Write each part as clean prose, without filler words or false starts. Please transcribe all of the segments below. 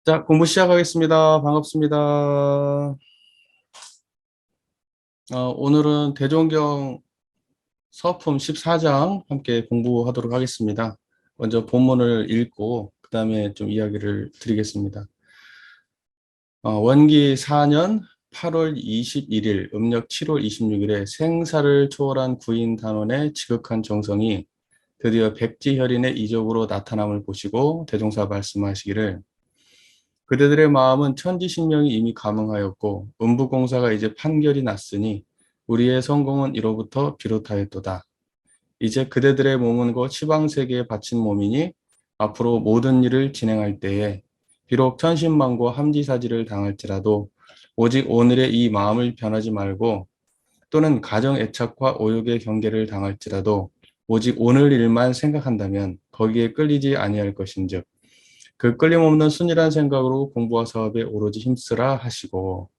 자, 공부 시작하겠습니다. 반갑습니다. 오늘은 대종경 서품 14장 함께 공부하도록 하겠습니다. 먼저 본문을 읽고 그 다음에 좀 이야기를 드리겠습니다. 원기 4년 8월 21일, 음력 7월 26일에 생사를 초월한 구인 단원의 지극한 정성이 드디어 백지혈인의 이적으로 나타남을 보시고 대종사 말씀하시기를, 그대들의 마음은 천지신명이 이미 감응하였고 음부공사가 이제 판결이 났으니 우리의 성공은 이로부터 비롯하였도다. 이제 그대들의 몸은 곧 시방세계에 바친 몸이니 앞으로 모든 일을 진행할 때에 비록 천신만고 함지사지를 당할지라도 오직 오늘의 이 마음을 변하지 말고, 또는 가정 애착과 오욕의 경계를 당할지라도 오직 오늘 일만 생각한다면 거기에 끌리지 아니할 것인즉 그 끌림없는 순이란 생각으로 공부와 사업에 오로지 힘쓰라 하시고,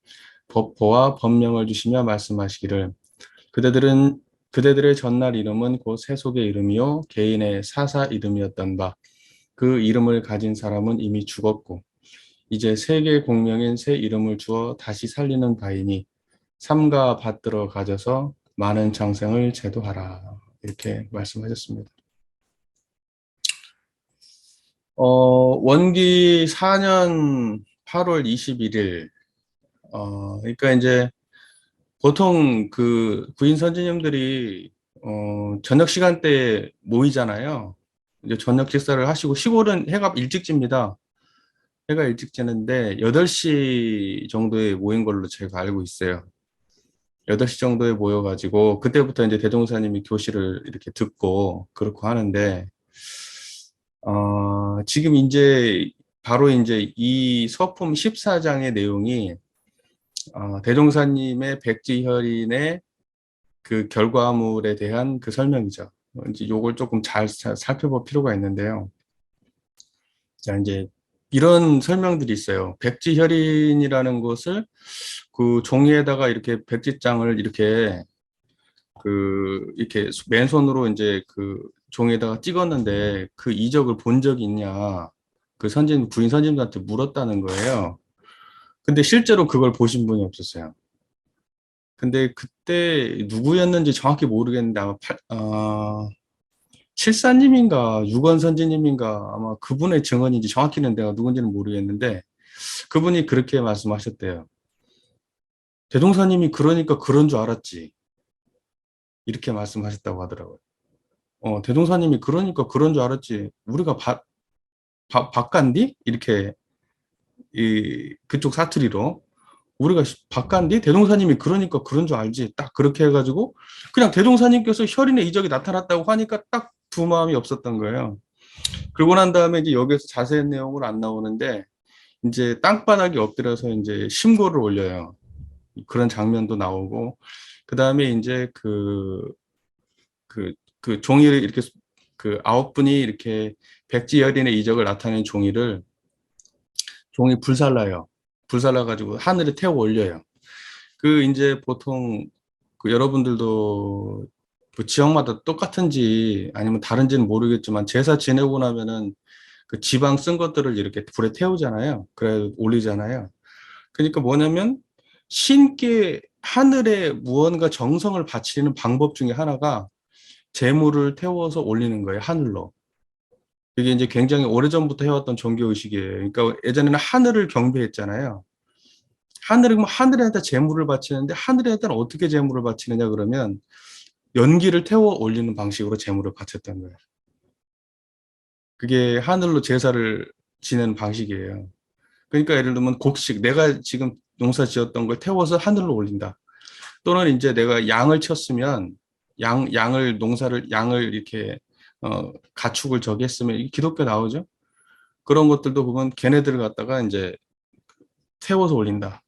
법보와 법명을 주시며 말씀하시기를, 그대들의 전날 이름은 곧 세속의 이름이요 개인의 사사 이름이었던 바, 그 이름을 가진 사람은 이미 죽었고 이제 세계 공명인 새 이름을 주어 다시 살리는 바이니 삼가 받들어 가져서 많은 장생을 제도하라. 이렇게 말씀하셨습니다. 원기 4년 8월 21일, 그러니까 이제 보통 그 구인 선지님들이 저녁 시간대에 모이잖아요. 이제 저녁 식사를 하시고, 시골은 해가 일찍 집니다. 해가 일찍 지는데 8시 정도에 모인 걸로 제가 알고 있어요. 8시 정도에 모여가지고 그때부터 이제 대종사님이 교실을 이렇게 듣고 그렇고 하는데, 지금 이제 바로 이제 이 서품 14장의 내용이 대종사님의 백지혈인의 그 결과물에 대한 그 설명이죠. 이제 요걸 조금 잘 살펴볼 필요가 있는데요. 자, 이제 이런 설명들이 있어요. 백지혈인이라는 것을 그 종이에다가 이렇게 백지장을 이렇게 맨손으로 이제 그 종이에다가 찍었는데 그 이적을 본 적이 있냐? 그 구인 선진들한테 물었다는 거예요. 근데 실제로 그걸 보신 분이 없었어요. 근데 그때 누구였는지 정확히 모르겠는데 아마 칠사님인가 유건선지님인가 아마 그분의 증언인지 정확히는 내가 누군지는 모르겠는데, 그분이 그렇게 말씀하셨대요. 대종사님이 그러니까 그런 줄 알았지. 이렇게 말씀하셨다고 하더라고요. 대종사님이 그러니까 그런 줄 알았지. 우리가 바간디? 이렇게 그쪽 사투리로 우리가 바간디? 대종사님이 그러니까 그런 줄 알지. 딱 그렇게 해가지고 그냥 대종사님께서 혈인의 이적이 나타났다고 하니까 딱 두 마음이 없었던 거예요. 그러고 난 다음에 이제 여기서 자세한 내용은 안 나오는데 이제 땅바닥에 엎드려서 이제 심고를 올려요. 그런 장면도 나오고, 그 다음에 이제 그 종이를 이렇게 그 9분이 이렇게 백지열인의 이적을 나타내는 종이 불살라요. 불살라가지고 하늘에 태워 올려요. 그 이제 보통 그 여러분들도 그 지역마다 똑같은지 아니면 다른지는 모르겠지만 제사 지내고 나면은 그 지방 쓴 것들을 이렇게 불에 태우잖아요. 그래 올리잖아요. 그러니까 뭐냐면 신께 하늘에 무언가 정성을 바치는 방법 중에 하나가 재물을 태워서 올리는 거예요, 하늘로. 이게 이제 굉장히 오래전부터 해왔던 종교의식이에요. 그러니까 예전에는 하늘을 경배했잖아요. 하늘에다 재물을 바치는데, 하늘에다 어떻게 재물을 바치느냐 그러면 연기를 태워 올리는 방식으로 재물을 바쳤던 거예요. 그게 하늘로 제사를 지내는 방식이에요. 그러니까 예를 들면 곡식, 내가 지금 농사 지었던 걸 태워서 하늘로 올린다. 또는 이제 내가 양을 쳤으면 양을 이렇게 가축을 저기 했으면 이게 기독교 나오죠. 그런 것들도 보면 걔네들을 갖다가 이제 태워서 올린다.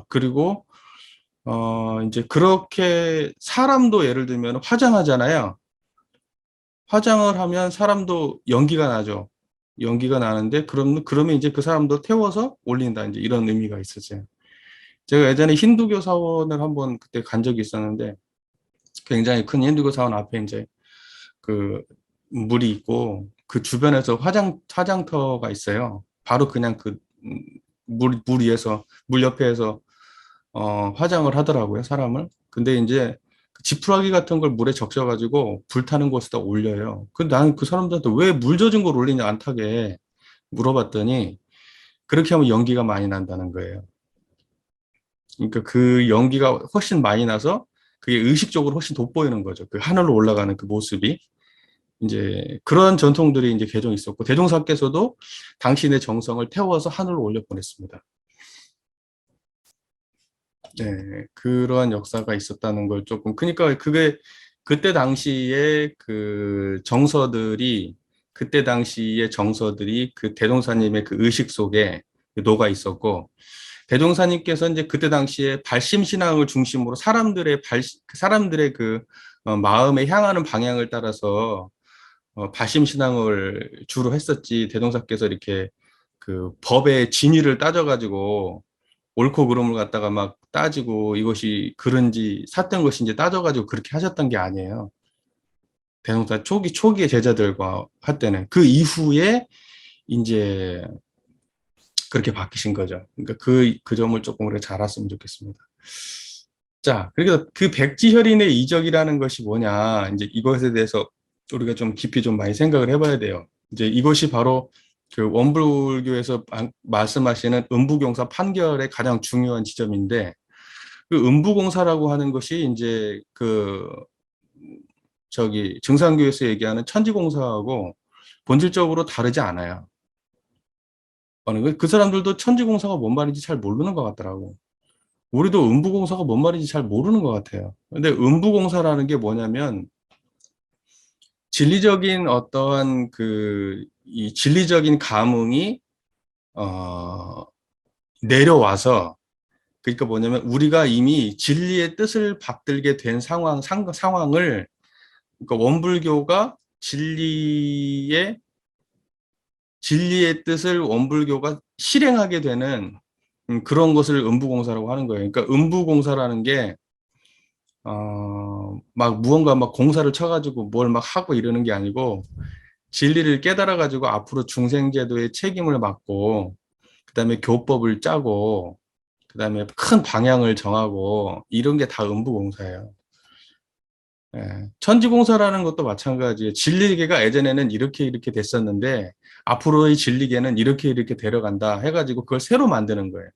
그리고 이제 그렇게 사람도 예를 들면 화장하잖아요. 화장을 하면 사람도 연기가 나죠. 연기가 나는데 그러면 이제 그 사람도 태워서 올린다. 이제 이런 의미가 있었어요. 제가 예전에 힌두교 사원을 한번 그때 간 적이 있었는데, 굉장히 큰 힌두교 사원 앞에 이제 그 물이 있고 그 주변에서 화장터가 있어요. 바로 그냥 그 물 위에서 물 옆에서 화장을 하더라고요, 사람을. 근데 이제 그 지푸라기 같은 걸 물에 적셔가지고 불타는 곳에다 올려요. 근데 나는 그 사람들한테 왜 물 젖은 걸 올리냐 안 타게 물어봤더니 그렇게 하면 연기가 많이 난다는 거예요. 그러니까 그 연기가 훨씬 많이 나서 그게 의식적으로 훨씬 돋보이는 거죠. 그 하늘로 올라가는 그 모습이. 이제 그런 전통들이 이제 개종 있었고 대종사께서도 당신의 정성을 태워서 하늘로 올려 보냈습니다. 네, 그러한 역사가 있었다는 걸 조금 그러니까 그게 그때 당시에 그 정서들이 그때 당시의 정서들이 그 대종사님의 그 의식 속에 녹아 있었고 대종사님께서 이제 그때 당시에 발심신앙을 중심으로 사람들의 그 마음에 향하는 방향을 따라서 발심신앙을 주로 했었지 대종사께서 이렇게 그 법의 진위를 따져가지고 옳고 그름을 갖다가 막 따지고 이것이 그런지 샀던 것인지 따져가지고 그렇게 하셨던 게 아니에요. 대종사 초기의 제자들과 할 때는 그 이후에 이제 그렇게 바뀌신 거죠. 그러니까 그 점을 조금 우리가 잘 알았으면 좋겠습니다. 자, 그래서 그 백지혈인의 이적이라는 것이 뭐냐, 이제 이것에 대해서 우리가 좀 깊이 좀 많이 생각을 해봐야 돼요. 이제 이것이 바로 그 원불교에서 말씀하시는 음부공사 판결의 가장 중요한 지점인데, 그 음부공사라고 하는 것이 이제 그 저기 증산교에서 얘기하는 천지공사하고 본질적으로 다르지 않아요. 그 사람들도 천지공사가 뭔 말인지 잘 모르는 것 같더라고. 우리도 음부공사가 뭔 말인지 잘 모르는 것 같아요. 근데 음부공사라는 게 뭐냐면 진리적인 어떠한 이 진리적인 감흥이 어, 내려와서 그러니까 뭐냐면 우리가 이미 진리의 뜻을 받들게 된 상황을 그러니까 원불교가 진리의 뜻을 원불교가 실행하게 되는 그런 것을 음부공사라고 하는 거예요. 그러니까 음부공사라는 게 막 무언가 막 공사를 쳐가지고 뭘 막 하고 이러는 게 아니고 진리를 깨달아가지고 앞으로 중생제도의 책임을 맡고 그다음에 교법을 짜고 그다음에 큰 방향을 정하고 이런 게 다 음부공사예요. 예. 천지공사라는 것도 마찬가지예요. 진리계가 예전에는 이렇게 됐었는데 앞으로의 진리계는 이렇게 데려간다 해가지고 그걸 새로 만드는 거예요.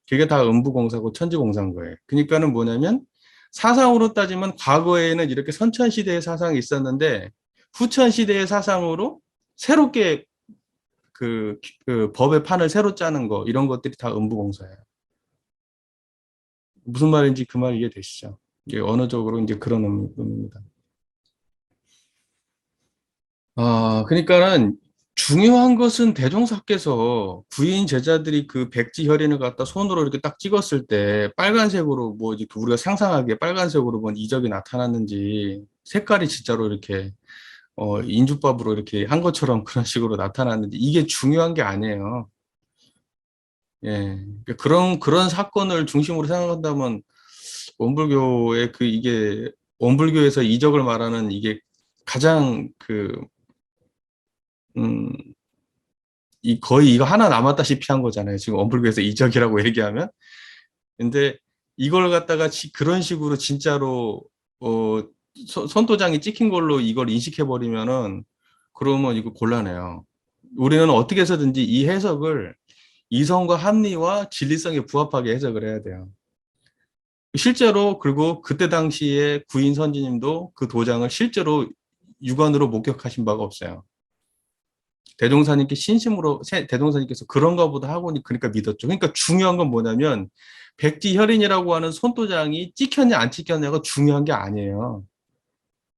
그게 다 음부공사고 천지공사인 거예요. 그러니까는 뭐냐면 사상으로 따지면 과거에는 이렇게 선천시대의 사상이 있었는데 후천시대의 사상으로 새롭게 그 법의 판을 새로 짜는 거 이런 것들이 다 음부공사예요. 무슨 말인지 그 말 이해되시죠? 이게 언어적으로 이제 그런 의미입니다. 그러니까는 중요한 것은 대종사께서 부인 제자들이 그 백지혈인을 갖다 손으로 이렇게 딱 찍었을 때 빨간색으로 뭐 이제 우리가 상상하기에 빨간색으로 뭔 이적이 나타났는지 색깔이 진짜로 이렇게 인주법으로 이렇게 한 것처럼 그런 식으로 나타났는지 이게 중요한 게 아니에요. 예. 그러니까 그런 사건을 중심으로 생각한다면 원불교의 이게 원불교에서 이적을 말하는 이게 가장 음, 거의 이거 하나 남았다시피 한 거잖아요. 지금 원불교에서 이적이라고 얘기하면. 근데 이걸 갖다가 그런 식으로 진짜로, 선도장이 찍힌 걸로 이걸 인식해버리면은, 그러면 이거 곤란해요. 우리는 어떻게 해서든지 이 해석을 이성과 합리와 진리성에 부합하게 해석을 해야 돼요. 실제로, 그리고 그때 당시에 구인 선지님도 그 도장을 실제로 육안으로 목격하신 바가 없어요. 대종사님께서 그런가 보다 하고 그러니까 믿었죠. 그러니까 중요한 건 뭐냐면 백지혈인이라고 하는 손도장이 찍혔냐 안 찍혔냐가 중요한 게 아니에요.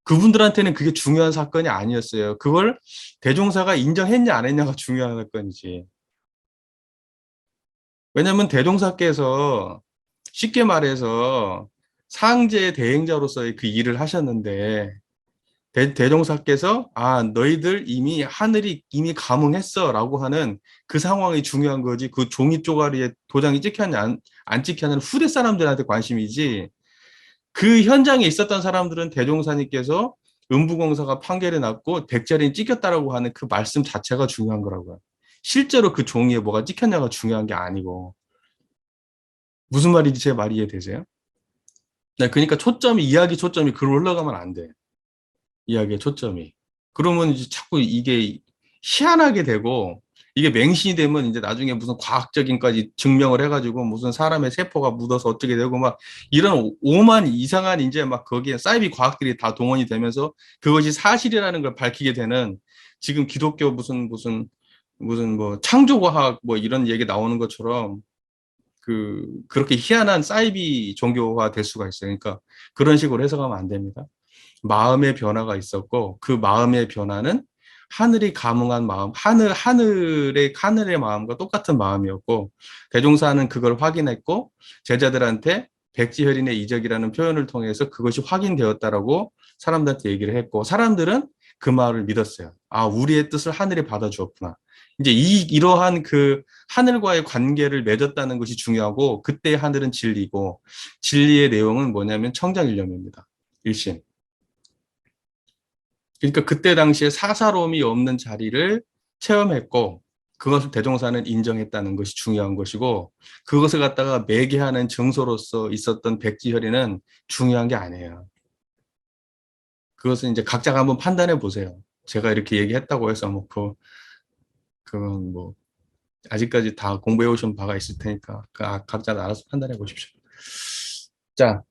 그분들한테는 그게 중요한 사건이 아니었어요. 그걸 대종사가 인정했냐 안 했냐가 중요한 사건이지. 왜냐하면 대종사께서 쉽게 말해서 상제 대행자로서의 그 일을 하셨는데 대종사께서 너희들 이미 하늘이 이미 감응했어라고 하는 그 상황이 중요한 거지 그 종이 쪼가리에 도장이 찍혔냐 안 찍혔냐는 후대 사람들한테 관심이지 그 현장에 있었던 사람들은 대종사님께서 음부공사가 판결이 났고 백자리는 찍혔다라고 하는 그 말씀 자체가 중요한 거라고요. 실제로 그 종이에 뭐가 찍혔냐가 중요한 게 아니고. 무슨 말인지 제 말이 이해되세요? 네, 그러니까 이야기 초점이 글로 올라가면 안 돼. 이야기의 초점이. 그러면 이제 자꾸 이게 희한하게 되고, 이게 맹신이 되면 이제 나중에 무슨 과학적인까지 증명을 해가지고 무슨 사람의 세포가 묻어서 어떻게 되고 막 이런 오만 이상한 이제 막 거기에 사이비 과학들이 다 동원이 되면서 그것이 사실이라는 걸 밝히게 되는 지금 기독교 무슨 뭐 창조과학 뭐 이런 얘기 나오는 것처럼 그렇게 희한한 사이비 종교화 될 수가 있어요. 그러니까 그런 식으로 해석하면 안 됩니다. 마음의 변화가 있었고 그 마음의 변화는 하늘이 감응한 마음, 하늘의 마음과 똑같은 마음이었고 대종사는 그걸 확인했고 제자들한테 백지혈인의 이적이라는 표현을 통해서 그것이 확인되었다라고 사람들한테 얘기를 했고 사람들은 그 말을 믿었어요. 아, 우리의 뜻을 하늘이 받아주었구나. 이제 이러한 그 하늘과의 관계를 맺었다는 것이 중요하고 그때 하늘은 진리고 진리의 내용은 뭐냐면 청정일념입니다. 일심. 그러니까 그때 당시에 사사로움이 없는 자리를 체험했고 그것을 대종사는 인정했다는 것이 중요한 것이고 그것을 갖다가 매개하는 증서로서 있었던 백지혈이는 중요한 게 아니에요. 그것은 이제 각자가 한번 판단해 보세요. 제가 이렇게 얘기했다고 해서 그건 뭐 아직까지 다 공부해 오신 바가 있을 테니까 각자 알아서 판단해 보십시오. 자,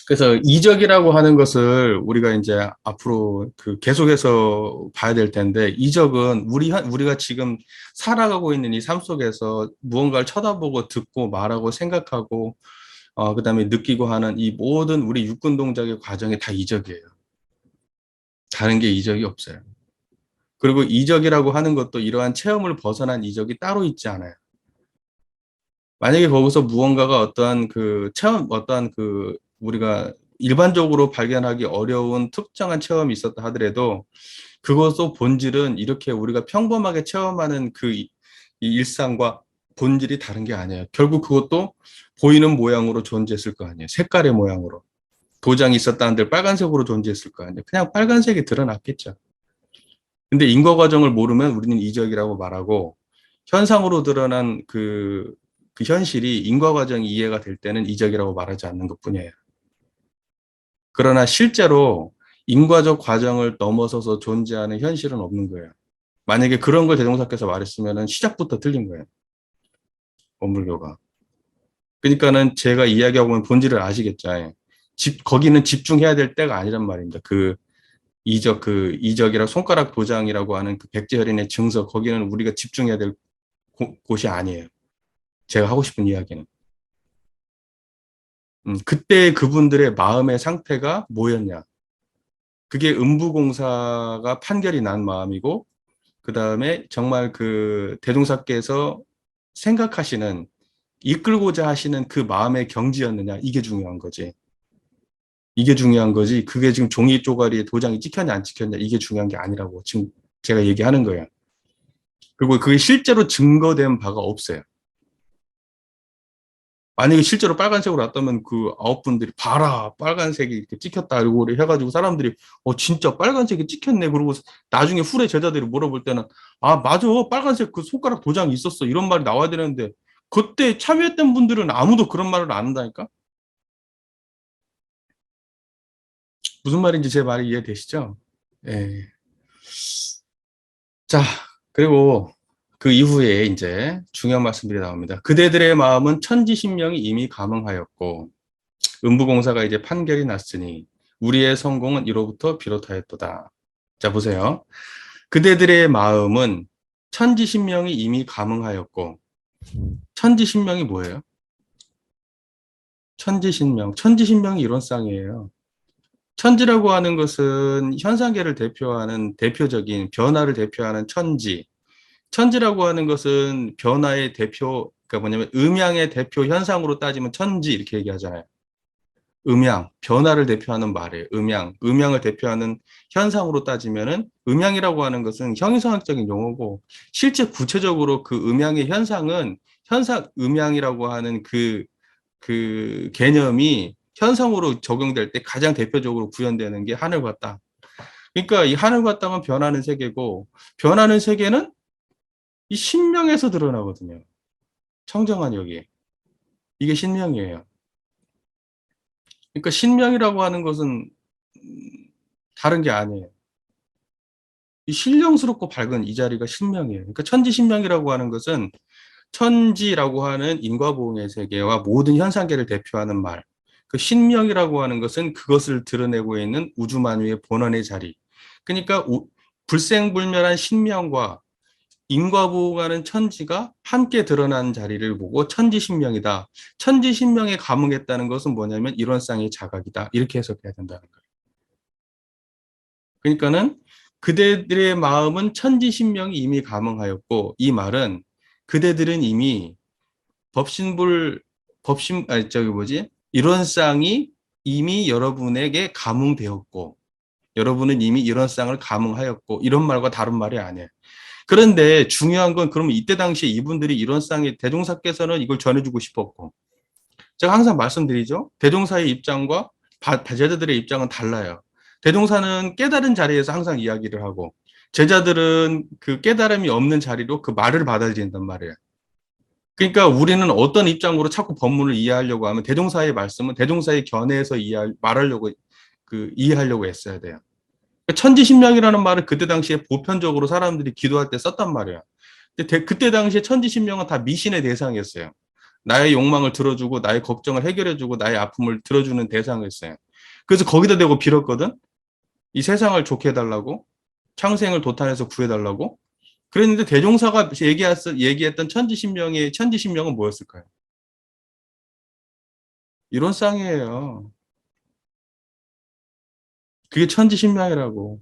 그래서 이적이라고 하는 것을 우리가 이제 앞으로 계속해서 봐야 될 텐데, 이적은 우리가 지금 살아가고 있는 이 삶 속에서 무언가를 쳐다보고 듣고 말하고 생각하고, 그다음에 느끼고 하는 이 모든 우리 육군 동작의 과정이 다 이적이에요. 다른 게 이적이 없어요. 그리고 이적이라고 하는 것도 이러한 체험을 벗어난 이적이 따로 있지 않아요. 만약에 거기서 무언가가 어떠한 우리가 일반적으로 발견하기 어려운 특정한 체험이 있었다 하더라도 그것도 본질은 이렇게 우리가 평범하게 체험하는 이 일상과 본질이 다른 게 아니에요. 결국 그것도 보이는 모양으로 존재했을 거 아니에요. 색깔의 모양으로. 도장이 있었다 한들 빨간색으로 존재했을 거 아니에요. 그냥 빨간색이 드러났겠죠. 근데 인과 과정을 모르면 우리는 이적이라고 말하고 현상으로 드러난 그 현실이 인과 과정이 이해가 될 때는 이적이라고 말하지 않는 것뿐이에요. 그러나 실제로 인과적 과정을 넘어서서 존재하는 현실은 없는 거예요. 만약에 그런 걸 대종사께서 말했으면 시작부터 틀린 거예요. 원불교가. 그러니까는 제가 이야기하고 보면 본질을 아시겠죠. 거기는 집중해야 될 때가 아니란 말입니다. 이적이라 손가락 도장이라고 하는 그 백지혈인의 증서, 거기는 우리가 집중해야 될 곳이 아니에요. 제가 하고 싶은 이야기는. 그때 그분들의 마음의 상태가 뭐였냐. 그게 음부공사가 판결이 난 마음이고, 그 다음에 정말 대종사께서 생각하시는, 이끌고자 하시는 그 마음의 경지였느냐, 이게 중요한 거지. 이게 중요한 거지. 그게 지금 종이 쪼가리에 도장이 찍혔냐, 안 찍혔냐, 이게 중요한 게 아니라고 지금 제가 얘기하는 거예요. 그리고 그게 실제로 증거된 바가 없어요. 만약에 실제로 빨간색으로 났다면 그 9분들이 봐라 빨간색이 이렇게 찍혔다 이러고 해가지고 사람들이 진짜 빨간색이 찍혔네 그러고 나중에 후래 제자들이 물어볼 때는 아 맞아 빨간색 그 손가락 도장이 있었어 이런 말이 나와야 되는데 그때 참여했던 분들은 아무도 그런 말을 안 한다니까. 무슨 말인지 제 말이 이해되시죠? 예. 자, 그리고 그 이후에 이제 중요한 말씀들이 나옵니다. 그대들의 마음은 천지신명이 이미 감응하였고 음부공사가 이제 판결이 났으니 우리의 성공은 이로부터 비롯하였도다. 자, 보세요. 그대들의 마음은 천지신명이 이미 감응하였고 천지신명이 뭐예요? 천지신명. 천지신명이 이론상이에요. 천지라고 하는 것은 현상계를 대표하는 대표적인 변화를 대표하는 천지. 천지라고 하는 것은 변화의 대표, 그러니까 뭐냐면 음양의 대표 현상으로 따지면 천지 이렇게 얘기하잖아요. 변화를 대표하는 말이에요. 음양을 대표하는 현상으로 따지면은 음양이라고 하는 것은 형이상학적인 용어고 실제 구체적으로 그 음양의 현상은 음양이라고 하는 그 개념이 현상으로 적용될 때 가장 대표적으로 구현되는 게 하늘과 땅. 그러니까 이 하늘과 땅은 변하는 세계고 변하는 세계는 이 신명에서 드러나거든요. 청정한 여기. 이게 신명이에요. 그러니까 신명이라고 하는 것은 다른 게 아니에요. 이 신령스럽고 밝은 이 자리가 신명이에요. 그러니까 천지신명이라고 하는 것은 천지라고 하는 인과보응의 세계와 모든 현상계를 대표하는 말. 그 신명이라고 하는 것은 그것을 드러내고 있는 우주만유의 본원의 자리. 그러니까 불생불멸한 신명과 인과보응하는 천지가 함께 드러난 자리를 보고 천지신명이다. 천지신명에 감흥했다는 것은 뭐냐면 이론상의 자각이다. 이렇게 해석해야 된다는 거예요. 그러니까는 그대들의 마음은 천지신명이 이미 감흥하였고 이 말은 그대들은 이미 저기 뭐지? 이론상이 이미 여러분에게 감흥되었고 여러분은 이미 이론상을 감흥하였고 이런 말과 다른 말이 아니에요. 그런데 중요한 건 그러면 이때 당시에 이분들이 이론상의 대종사께서는 이걸 전해주고 싶었고 제가 항상 말씀드리죠. 대종사의 입장과 제자들의 입장은 달라요. 대종사는 깨달은 자리에서 항상 이야기를 하고 제자들은 그 깨달음이 없는 자리로 그 말을 받아들인단 말이에요. 그러니까 우리는 어떤 입장으로 자꾸 법문을 이해하려고 하면 대종사의 말씀은 대종사의 견해에서 말하려고 이해하려고 했어야 돼요. 그러니까 천지신명이라는 말을 그때 당시에 보편적으로 사람들이 기도할 때 썼단 말이에요. 근데 그때 당시에 천지신명은 다 미신의 대상이었어요. 나의 욕망을 들어주고 나의 걱정을 해결해주고 나의 아픔을 들어주는 대상이었어요. 그래서 거기다 대고 빌었거든. 이 세상을 좋게 해달라고 창생을 도탄에서 구해달라고 그랬는데 대종사가 얘기했던 천지신명은 뭐였을까요? 이론상이에요. 그게 천지신명이라고.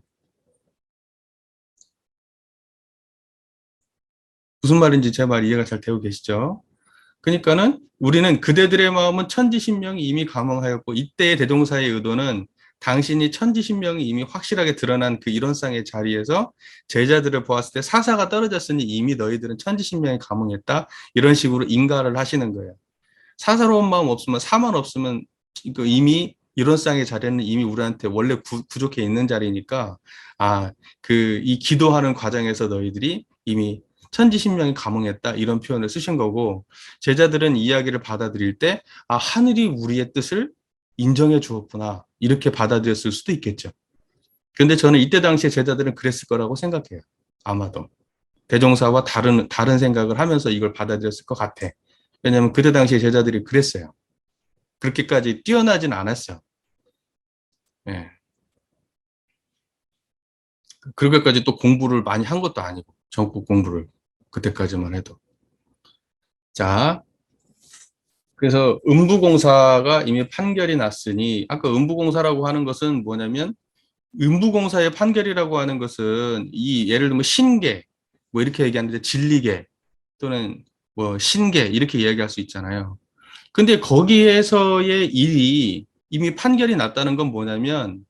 무슨 말인지 제 말 이해가 잘 되고 계시죠? 그러니까는 우리는 그대들의 마음은 천지신명이 이미 감흥하였고 이때의 대종사의 의도는 당신이 천지신명이 이미 확실하게 드러난 그 이론상의 자리에서 제자들을 보았을 때 사사가 떨어졌으니 이미 너희들은 천지신명이 감흥했다. 이런 식으로 인가를 하시는 거예요. 사사로운 마음 없으면 사만 없으면 이미 이론상의 자리는 이미 우리한테 원래 부족해 있는 자리니까 이 기도하는 과정에서 너희들이 이미 천지신명이 감흥했다 이런 표현을 쓰신 거고 제자들은 이야기를 받아들일 때 하늘이 우리의 뜻을 인정해 주었구나 이렇게 받아들였을 수도 있겠죠. 근데 저는 이때 당시에 제자들은 그랬을 거라고 생각해요. 아마도 대종사와 다른 생각을 하면서 이걸 받아들였을 것 같아. 왜냐하면 그때 당시에 제자들이 그랬어요. 그렇게까지 뛰어나진 않았어. 예. 그렇게까지 또 공부를 많이 한 것도 아니고, 전국 공부를. 그때까지만 해도. 자, 그래서 음부공사가 이미 판결이 났으니, 아까 음부공사라고 하는 것은 뭐냐면, 음부공사의 판결이라고 하는 것은, 예를 들면 신계, 뭐 이렇게 얘기하는데, 진리계, 또는 뭐 신계, 이렇게 이야기할 수 있잖아요. 근데 거기에서의 일이 이미 판결이 났다는 건 뭐냐면,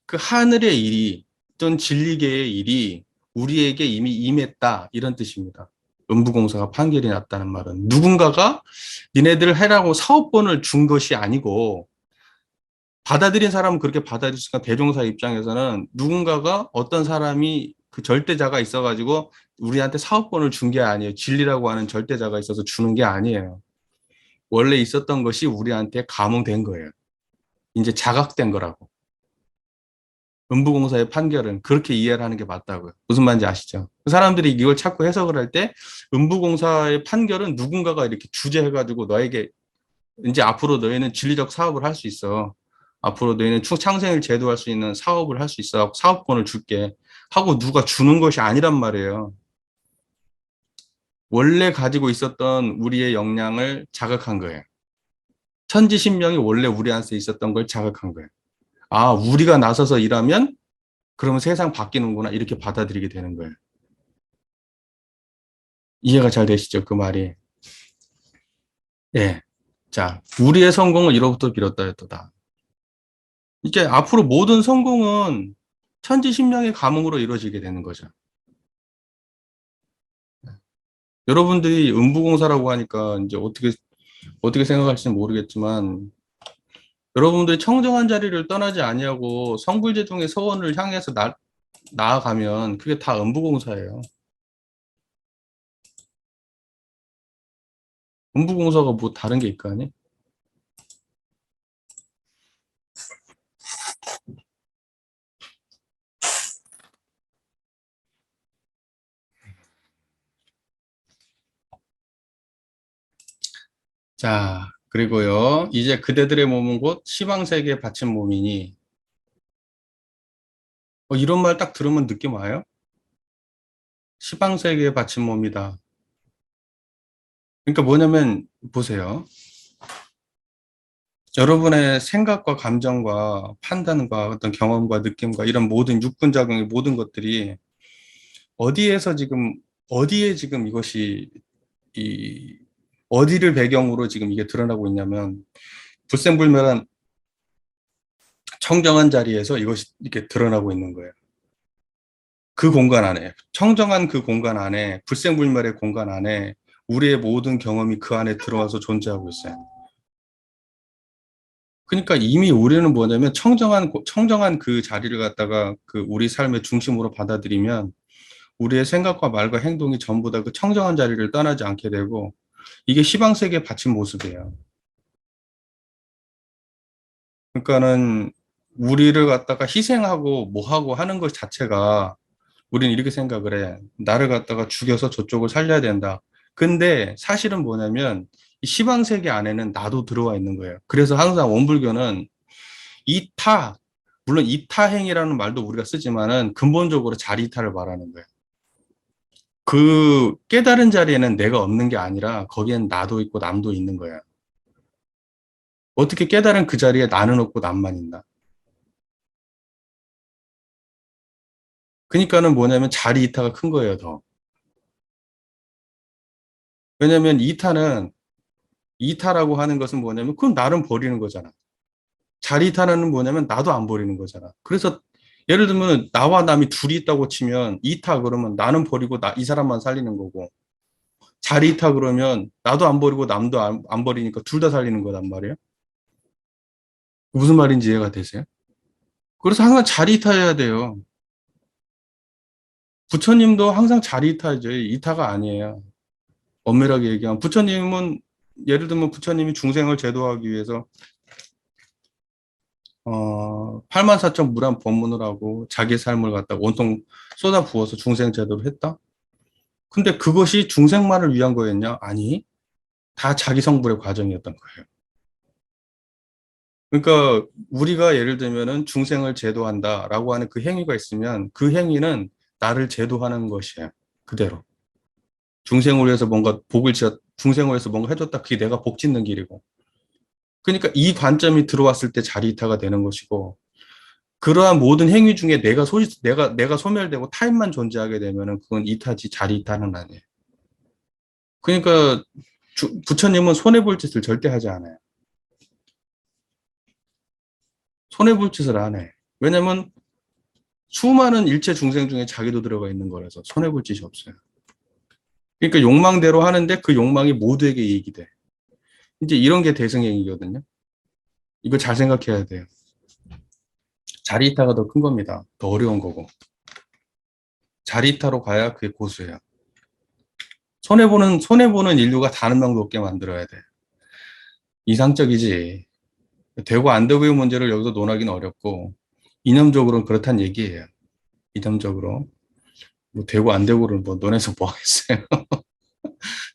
그 하늘의 일이 어떤 진리계의 일이 우리에게 이미 임했다 이런 뜻입니다. 음부공사가 판결이 났다는 말은 누군가가 니네들 해라고 사업권을 준 것이 아니고 받아들인 사람은 그렇게 받아들였으니까 대종사 입장에서는 누군가가 어떤 사람이 그 절대자가 있어가지고 우리한테 사업권을 준 게 아니에요. 진리라고 하는 절대자가 있어서 주는 게 아니에요. 원래 있었던 것이 우리한테 감흥된 거예요. 이제 자각된 거라고. 음부공사의 판결은 그렇게 이해를 하는 게 맞다고요. 무슨 말인지 아시죠? 그 사람들이 이걸 자꾸 해석을 할 때 음부공사의 판결은 누군가가 이렇게 주재해가지고 너에게 이제 앞으로 너희는 진리적 사업을 할 수 있어. 앞으로 너희는 창생을 제도할 수 있는 사업을 할 수 있어. 사업권을 줄게. 하고 누가 주는 것이 아니란 말이에요. 원래 가지고 있었던 우리의 역량을 자극한 거예요. 천지신명이 원래 우리한테 있었던 걸 자극한 거예요. 우리가 나서서 일하면 그러면 세상 바뀌는구나 이렇게 받아들이게 되는 거예요. 이해가 잘 되시죠? 그 말이. 예. 자, 우리의 성공을 이로부터 빌었다 했도다. 이제 앞으로 모든 성공은 천지신명의 감흥으로 이루어지게 되는 거죠. 여러분들이 음부공사라고 하니까 이제 어떻게 생각할지는 모르겠지만 여러분들이 청정한 자리를 떠나지 아니하고 성불제중의 서원을 향해서 나아가면 그게 다 음부공사예요. 본부공사가 뭐 다른 게 있거 아니? 자, 그리고요. 이제 그대들의 몸은 곧 시방세계에 바친 몸이니 이런 말 딱 들으면 느낌 와요? 시방세계에 바친 몸이다. 그러니까 뭐냐면 보세요. 여러분의 생각과 감정과 판단과 어떤 경험과 느낌과 이런 모든 육군작용의 모든 것들이 어디에서 지금 어디에 지금 이것이 이 어디를 배경으로 지금 이게 드러나고 있냐면 불생불멸한 청정한 자리에서 이것이 이렇게 드러나고 있는 거예요. 그 공간 안에 청정한 그 공간 안에 불생불멸의 공간 안에 우리의 모든 경험이 그 안에 들어와서 존재하고 있어요. 그러니까 이미 우리는 뭐냐면 청정한 그 자리를 갖다가 그 우리 삶의 중심으로 받아들이면 우리의 생각과 말과 행동이 전부 다 그 청정한 자리를 떠나지 않게 되고 이게 시방세계에 바친 모습이에요. 그러니까는 우리를 갖다가 희생하고 뭐하고 하는 것 자체가 우리는 이렇게 생각을 해. 나를 갖다가 죽여서 저쪽을 살려야 된다. 근데 사실은 뭐냐면 이 시방세계 안에는 나도 들어와 있는 거예요. 그래서 항상 원불교는 이타, 물론 이타행이라는 말도 우리가 쓰지만은 근본적으로 자리이타를 말하는 거예요. 그 깨달은 자리에는 내가 없는 게 아니라 거기엔 나도 있고 남도 있는 거야. 어떻게 깨달은 그 자리에 나는 없고 남만 있나? 그러니까는 뭐냐면 자리 이타가 큰 거예요, 더. 왜냐면 이타라고 하는 것은 뭐냐면 그건 나를 버리는 거잖아. 자리 이타는 뭐냐면 나도 안 버리는 거잖아. 그래서 예를 들면 나와 남이 둘이 있다고 치면 이타 그러면 나는 버리고 이 사람만 살리는 거고 자리 이타 그러면 나도 안 버리고 남도 안 버리니까 둘 다 살리는 거단 말이에요. 무슨 말인지 이해가 되세요? 그래서 항상 자리 이타해야 돼요. 부처님도 항상 자리 이타죠. 이타가 아니에요. 엄밀하게 얘기하면 부처님은 예를 들면 부처님이 중생을 제도하기 위해서 84점 무한 법문을 하고 자기 삶을 갖다가 온통 쏟아 부어서 중생 제도를 했다? 근데 그것이 중생만을 위한 거였냐? 아니, 다 자기 성불의 과정이었던 거예요. 그러니까 우리가 예를 들면은 중생을 제도한다라고 하는 그 행위가 있으면 그 행위는 나를 제도하는 것이에요. 그대로. 중생을 위해서 뭔가 중생을 위해서 뭔가 해줬다. 그게 내가 복 짓는 길이고. 그러니까 이 관점이 들어왔을 때 자리이타가 되는 것이고, 그러한 모든 행위 중에 내가 소멸되고 타인만 존재하게 되면은 그건 이타지 자리이타는 아니에요. 그러니까 부처님은 손해볼 짓을 절대 하지 않아요. 손해볼 짓을 안 해. 왜냐면 수많은 일체 중생 중에 자기도 들어가 있는 거라서 손해볼 짓이 없어요. 그러니까 욕망대로 하는데 그 욕망이 모두에게 이익이 돼. 이제 이런 게 대승행위거든요. 이거 잘 생각해야 돼요. 자리이타가 더 큰 겁니다. 더 어려운 거고. 자리이타로 가야 그게 고수예요. 손해보는 인류가 다른 명도 없게 만들어야 돼. 이상적이지. 되고 안 되고의 문제를 여기서 논하기는 어렵고, 이념적으로는 그렇다는 얘기예요. 이념적으로. 뭐 되고 안 되고를 뭐 논해서 뭐 하겠어요.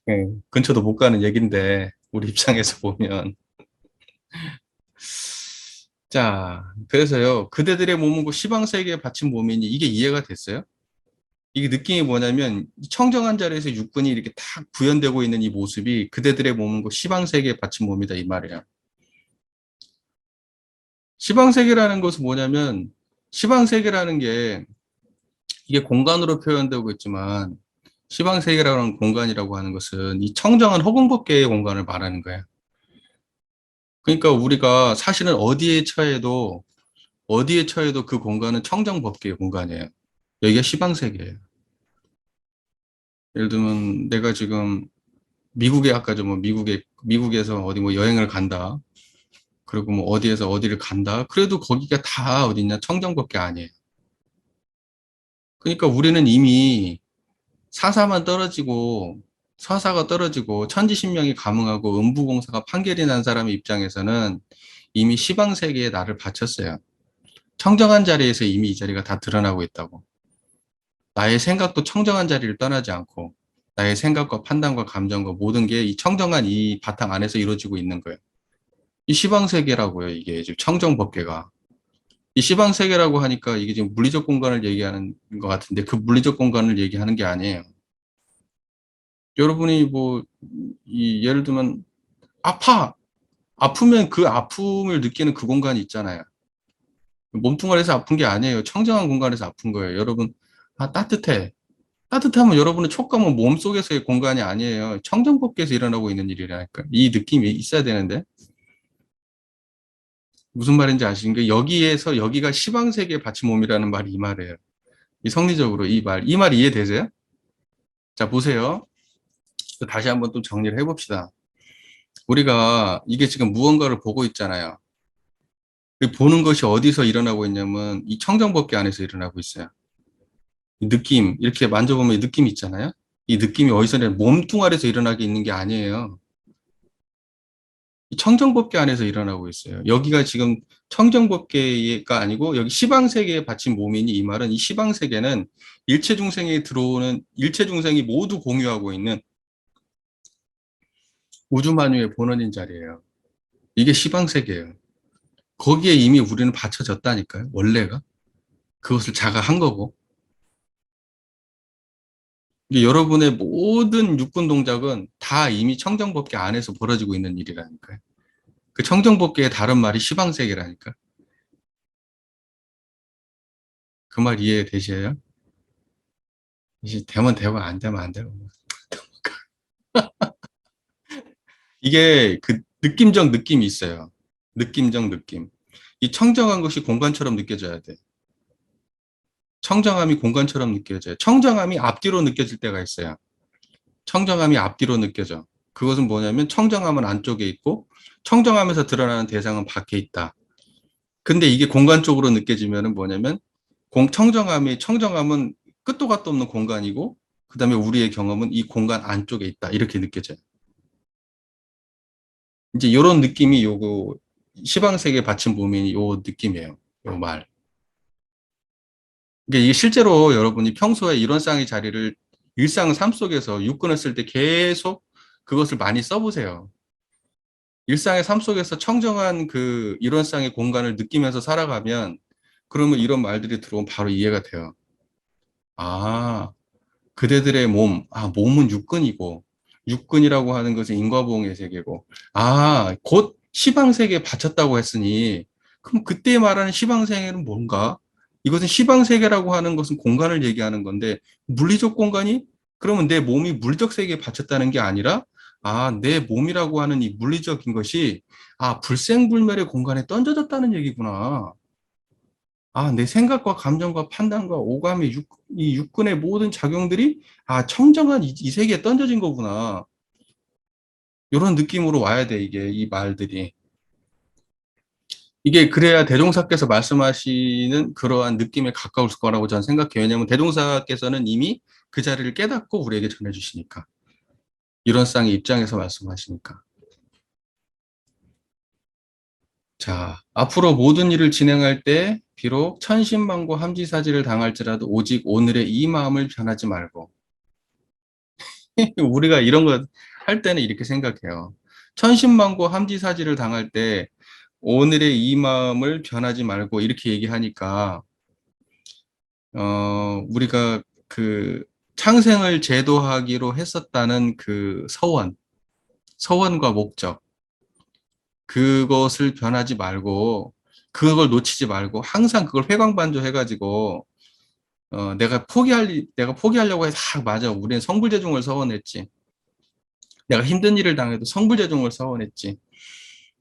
예, 근처도 못 가는 얘기인데, 우리 입장에서 보면. 자, 그래서요, 그대들의 몸은 그 시방세계에 바친 몸이니 이게 이해가 됐어요? 이게 느낌이 뭐냐면, 청정한 자리에서 육군이 이렇게 탁 구현되고 있는 이 모습이 그대들의 몸은 그 시방세계에 바친 몸이다, 이 말이에요. 시방세계라는 것은 뭐냐면, 시방세계라는 게 이게 공간으로 표현되고 있지만, 시방세계라는 공간이라고 하는 것은 이 청정한 허공법계의 공간을 말하는 거예요. 그러니까 우리가 사실은 어디에 처해도 그 공간은 청정법계의 공간이에요. 여기가 시방세계예요. 예를 들면 내가 지금 아까 좀 미국에서 어디 뭐 여행을 간다. 그리고 뭐 어디에서 어디를 간다. 그래도 거기가 다 어디냐 청정법계 아니에요. 그러니까 우리는 이미 사사만 떨어지고 서사가 떨어지고 천지신명이 감흥하고 음부공사가 판결이 난 사람의 입장에서는 이미 시방세계에 나를 바쳤어요. 청정한 자리에서 이미 이 자리가 다 드러나고 있다고. 나의 생각도 청정한 자리를 떠나지 않고 나의 생각과 판단과 감정과 모든 게 이 청정한 이 바탕 안에서 이루어지고 있는 거예요. 이 시방세계라고요. 이게 지금 청정법계가. 이 시방세계라고 하니까 이게 지금 물리적 공간을 얘기하는 것 같은데 그 물리적 공간을 얘기하는 게 아니에요. 여러분이 뭐, 예를 들면, 아프면 그 아픔을 느끼는 그 공간이 있잖아요. 몸뚱아리에서 아픈 게 아니에요. 청정한 공간에서 아픈 거예요. 여러분, 따뜻해. 따뜻하면 여러분의 촉감은 몸 속에서의 공간이 아니에요. 청정법계에서 일어나고 있는 일이라니까. 이 느낌이 있어야 되는데. 무슨 말인지 아시는가? 여기에서 여기가 시방세계 받침몸이라는 말이 이 말이에요. 이 성리적으로 이 말 이해되세요? 자, 보세요. 다시 한번 또 정리를 해봅시다. 우리가 이게 지금 무언가를 보고 있잖아요. 그 보는 것이 어디서 일어나고 있냐면 이 청정법계 안에서 일어나고 있어요. 이 느낌, 이렇게 만져보면 이 느낌이 있잖아요. 이 느낌이 어디서 몸뚱아리에서 일어나게 있는 게 아니에요. 이 청정법계 안에서 일어나고 있어요. 여기가 지금 청정법계가 아니고 여기 시방세계에 받친 몸이니 이 말은 이 시방세계는 일체 중생에 들어오는 일체 중생이 모두 공유하고 있는 우주만유의 본원인 자리예요. 이게 시방세계예요. 거기에 이미 우리는 받쳐졌다니까요. 원래가. 그것을 자가한 거고. 이게 여러분의 모든 육군 동작은 다 이미 청정법계 안에서 벌어지고 있는 일이라니까요. 그 청정법계의 다른 말이 시방세계라니까. 그 말 이해되셔요? 이제 되면 되고 안 되면 안 되고. 이게 그 느낌적 느낌이 있어요. 느낌적 느낌. 이 청정한 것이 공간처럼 느껴져야 돼. 청정함이 공간처럼 느껴져요. 청정함이 앞뒤로 느껴질 때가 있어요. 청정함이 앞뒤로 느껴져. 그것은 뭐냐면 청정함은 안쪽에 있고 청정함에서 드러나는 대상은 밖에 있다. 근데 이게 공간적으로 느껴지면은 뭐냐면 청정함은 끝도 갓도 없는 공간이고 그다음에 우리의 경험은 이 공간 안쪽에 있다. 이렇게 느껴져요. 이제 이런 느낌이 요거 시방세계 받침 보면 요 느낌이에요. 요 말. 그러니까 이게 실제로 여러분이 평소에 이런 쌍의 자리를 일상 삶 속에서 육군을 쓸 때 계속 그것을 많이 써보세요. 일상의 삶 속에서 청정한 그 일원상의 공간을 느끼면서 살아가면 그러면 이런 말들이 들어오면 바로 이해가 돼요. 아, 그대들의 몸은 육근이고 육근이라고 하는 것은 인과보응의 세계고 곧 시방세계에 바쳤다고 했으니 그럼 그때 말하는 시방세계는 뭔가? 이것은 시방세계라고 하는 것은 공간을 얘기하는 건데 물리적 공간이? 그러면 내 몸이 물리적 세계에 바쳤다는 게 아니라 내 몸이라고 하는 이 물리적인 것이 불생불멸의 공간에 던져졌다는 얘기구나. 내 생각과 감정과 판단과 오감의 이 육근의 모든 작용들이 청정한 이 세계에 던져진 거구나. 이런 느낌으로 와야 돼, 이게, 이 말들이. 이게 그래야 대종사께서 말씀하시는 그러한 느낌에 가까울 거라고 저는 생각해요. 왜냐하면 대종사께서는 이미 그 자리를 깨닫고 우리에게 전해주시니까. 이런 쌍의 입장에서 말씀하시니까. 자, 앞으로 모든 일을 진행할 때 비록 천신만고 함지사지를 당할지라도 오직 오늘의 이 마음을 변하지 말고 우리가 이런 거 할 때는 이렇게 생각해요. 천신만고 함지사지를 당할 때 오늘의 이 마음을 변하지 말고 이렇게 얘기하니까 우리가 그 창생을 제도하기로 했었다는 그 서원과 목적 그것을 변하지 말고 그걸 놓치지 말고 항상 그걸 회광반조해가지고 내가 포기하려고 해서 맞아 우리는 성불재종을 서원했지 내가 힘든 일을 당해도 성불재종을 서원했지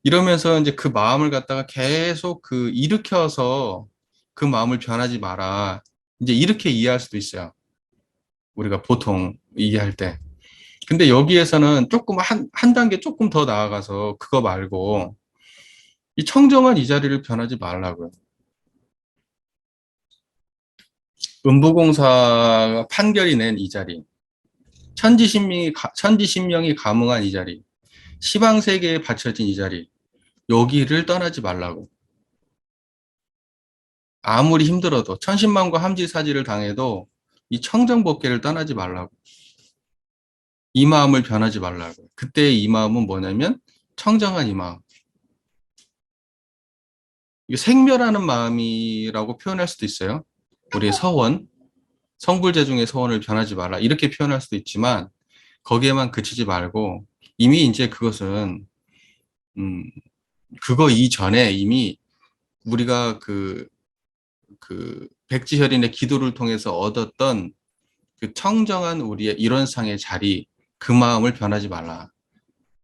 이러면서 이제 그 마음을 갖다가 계속 그 일으켜서 그 마음을 변하지 마라 이제 이렇게 이해할 수도 있어요 우리가 보통 이해할 때 근데 여기에서는 조금 한 단계 조금 더 나아가서 그거 말고 이 청정한 이 자리를 변하지 말라고요. 음부공사가 판결이 낸 이 자리. 천지신명이 감응한 이 자리, 시방세계에 바쳐진 이 자리, 여기를 떠나지 말라고. 아무리 힘들어도 천신만고 함지사지를 당해도 이 청정법계를 떠나지 말라고. 이 마음을 변하지 말라고. 그때 이 마음은 뭐냐면 청정한 이 마음. 이게 생멸하는 마음이라고 표현할 수도 있어요. 우리의 서원, 성불재중의 서원을 변하지 말라. 이렇게 표현할 수도 있지만 거기에만 그치지 말고 이미 이제 그것은 음, 그거 이전에 이미 우리가 그 백지혈인의 기도를 통해서 얻었던 그 청정한 우리의 일원상의 자리, 그 마음을 변하지 말라.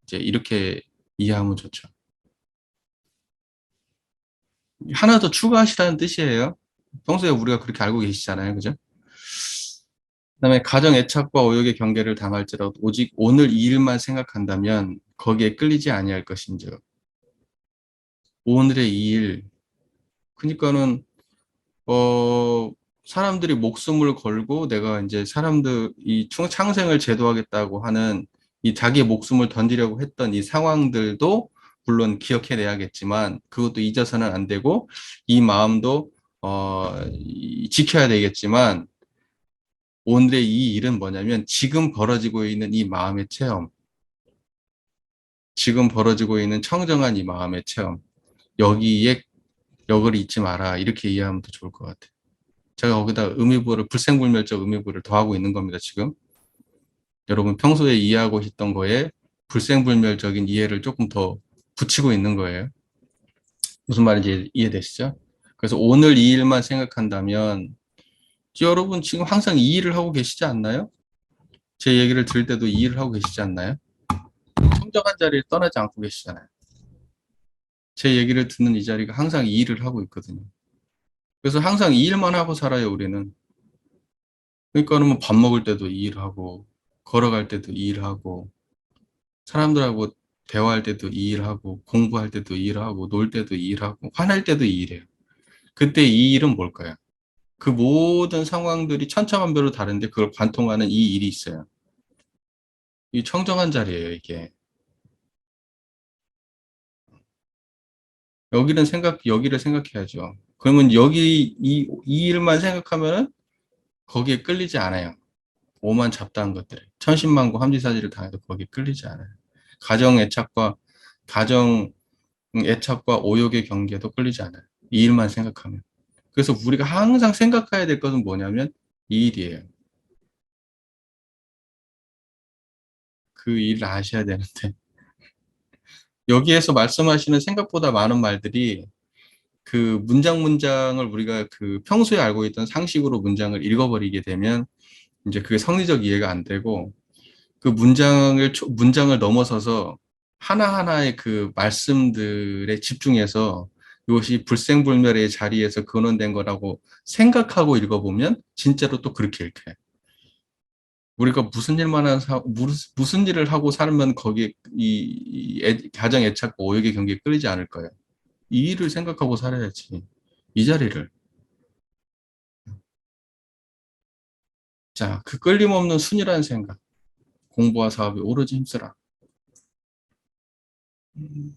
이제 이렇게 이해하면 좋죠. 하나 더 추가하시라는 뜻이에요. 평소에 우리가 그렇게 알고 계시잖아요. 그죠? 그다음에 가정 애착과 오욕의 경계를 당할지라도 오직 오늘 이 일만 생각한다면 거기에 끌리지 아니할 것인즉. 오늘의 이 일. 그러니까는 어 사람들이 목숨을 걸고 내가 이제 사람들 이 창생을 제도하겠다고 하는 이 자기의 목숨을 던지려고 했던 이 상황들도 물론 기억해내야겠지만 그것도 잊어서는 안 되고 이 마음도 지켜야 되겠지만 오늘의 이 일은 뭐냐면 지금 벌어지고 있는 이 마음의 체험, 지금 벌어지고 있는 청정한 이 마음의 체험, 여기에 역을 잊지 마라 이렇게 이해하면 더 좋을 것 같아요. 제가 거기다 의미부를 불생불멸적 의미부를 더하고 있는 겁니다. 지금 여러분 평소에 이해하고 있던 거에 불생불멸적인 이해를 조금 더 붙이고 있는 거예요. 무슨 말인지 이해되시죠? 그래서 오늘 이 일만 생각한다면 여러분 지금 항상 이 일을 하고 계시지 않나요? 제 얘기를 들을 때도 이 일을 하고 계시지 않나요? 청정한 자리를 떠나지 않고 계시잖아요. 제 얘기를 듣는 이 자리가 항상 이 일을 하고 있거든요. 그래서 항상 이 일만 하고 살아요, 우리는. 그러니까 뭐 밥 먹을 때도 이 일하고, 걸어갈 때도 이 일하고, 사람들하고 대화할 때도 이 일하고, 공부할 때도 이 일하고, 놀 때도 이 일하고, 화낼 때도 이 일해요. 그때 이 일은 뭘까요? 그 모든 상황들이 천차만별로 다른데 그걸 관통하는 이 일이 있어요. 이 청정한 자리예요, 이게. 여기를 생각해야죠. 그러면 이 일만 생각하면은 거기에 끌리지 않아요. 오만 잡다한 것들. 천신만고 함지사지를 당해도 거기에 끌리지 않아요. 가정 애착과, 가정 애착과 오욕의 경계도 끌리지 않아요. 이 일만 생각하면. 그래서 우리가 항상 생각해야 될 것은 뭐냐면 이 일이에요. 그 일을 아셔야 되는데. 여기에서 말씀하시는 생각보다 많은 말들이 그 문장을 우리가 그 평소에 알고 있던 상식으로 문장을 읽어버리게 되면 이제 그게 성리적 이해가 안 되고 그 문장을 넘어서서 하나하나의 그 말씀들에 집중해서 이것이 불생불멸의 자리에서 근원된 거라고 생각하고 읽어보면 진짜로 또 그렇게 읽혀요. 우리가 무슨 일을 하고 살면 거기에 가정 애착과 오역의 경계에 끌리지 않을 거예요. 이 일을 생각하고 살아야지. 이 자리를. 자, 그 끌림없는 순이라는 생각. 공부와 사업에 오로지 힘쓰라. 음,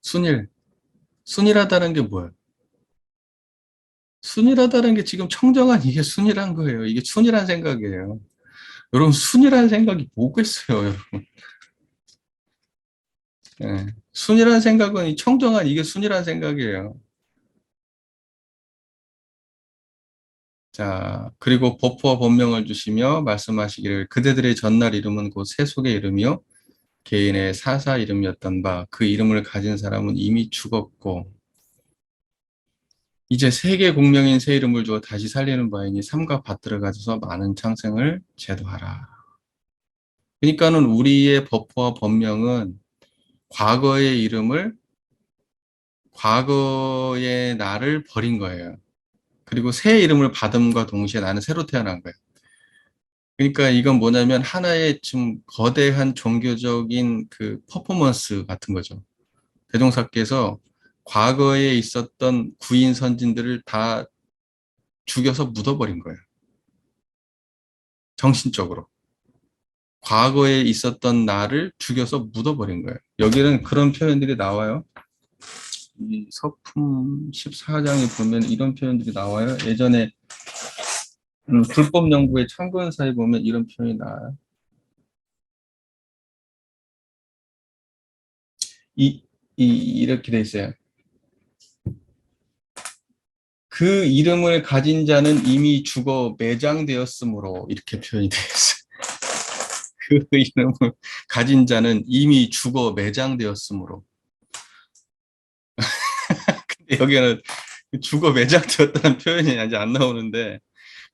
순일. 순일하다는 게 뭐예요? 순이라다는 게 지금 청정한 이게 순이란 거예요. 이게 순이란 생각이에요. 여러분, 순이란 생각이 뭐겠어요, 여러분. 예. 순이란 생각은 이 청정한 이게 순이란 생각이에요. 자, 그리고 법화와 법명을 주시며 말씀하시기를 그대들의 전날 이름은 곧 세속의 이름이요. 개인의 사사 이름이었던 바 그 이름을 가진 사람은 이미 죽었고 이제 세계 공명인 새 이름을 주어 다시 살리는 바이니 삼가 받들어 가져서 많은 창생을 제도하라. 그러니까는 우리의 법화와 법명은 과거의 이름을 과거의 나를 버린 거예요. 그리고 새 이름을 받음과 동시에 나는 새로 태어난 거예요. 그러니까 이건 뭐냐면 하나의 좀 거대한 종교적인 그 퍼포먼스 같은 거죠. 대종사께서 과거에 있었던 구인 선진들을 다 죽여서 묻어버린 거예요. 정신적으로. 과거에 있었던 나를 죽여서 묻어버린 거예요. 여기는 그런 표현들이 나와요. 이 서품 14장에 보면 이런 표현들이 나와요. 예전에 불법 연구의 참고연사에 보면 이런 표현이 나와요. 이렇게 돼 있어요. 그 이름을 가진 자는 이미 죽어 매장되었으므로 이렇게 표현이 되어 있어요. 그 이름을 가진 자는 이미 죽어 매장되었으므로. 근데 여기는 죽어 매장되었다는 표현이 아직 안 나오는데,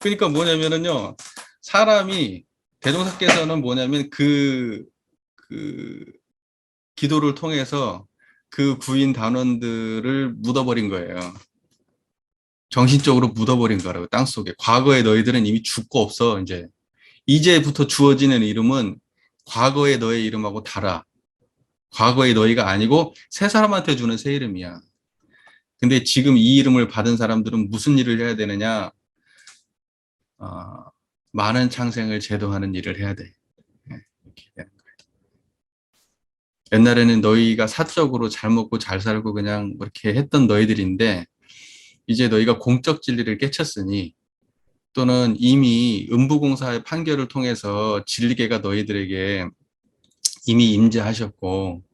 그러니까 뭐냐면은요, 사람이 대종사께서는 뭐냐면 그 기도를 통해서 그 구인 단원들을 묻어버린 거예요. 정신적으로 묻어버린 거라고, 땅속에. 과거에 너희들은 이미 죽고 없어. 이제부터 주어지는 이름은 과거의 너의 이름하고 달아. 과거의 너희가 아니고 새 사람한테 주는 새 이름이야. 근데 지금 이 이름을 받은 사람들은 무슨 일을 해야 되느냐? 어, 많은 창생을 제도하는 일을 해야 돼. 이렇게 되는 거예요. 옛날에는 너희가 사적으로 잘 먹고 잘 살고 그냥 그렇게 했던 너희들인데, 이제 너희가 공적 진리를 깨쳤으니, 또는 이미 음부공사의 판결을 통해서 진리계가 너희들에게 이미 임재하셨고,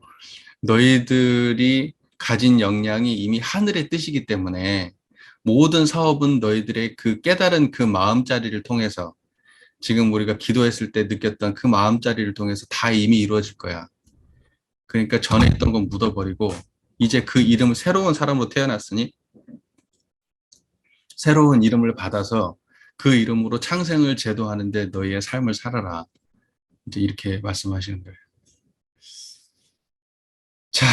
너희들이 가진 역량이 이미 하늘의 뜻이기 때문에 모든 사업은 너희들의 그 깨달은 그 마음자리를 통해서, 지금 우리가 기도했을 때 느꼈던 그 마음자리를 통해서 다 이미 이루어질 거야. 그러니까 전에 있던 건 묻어버리고 이제 그 이름을 새로운 사람으로 태어났으니 새로운 이름을 받아서 그 이름으로 창생을 제도하는데 너희의 삶을 살아라. 이제 이렇게 말씀하시는 거예요. 자,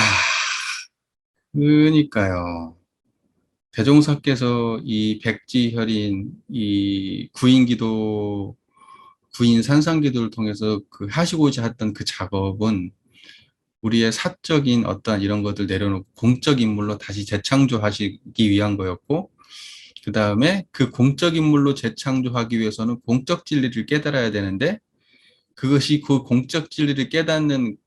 그러니까요. 대종사께서 이 백지혈인 이 구인기도, 구인 산상기도를 통해서 그 하시고자 했던 그 작업은 우리의 사적인 어떠한 이런 것들 내려놓고 공적 인물로 다시 재창조하시기 위한 거였고, 그 다음에 그 공적 인물로 재창조하기 위해서는 공적 진리를 깨달아야 되는데, 그것이 그 공적 진리를 깨닫는데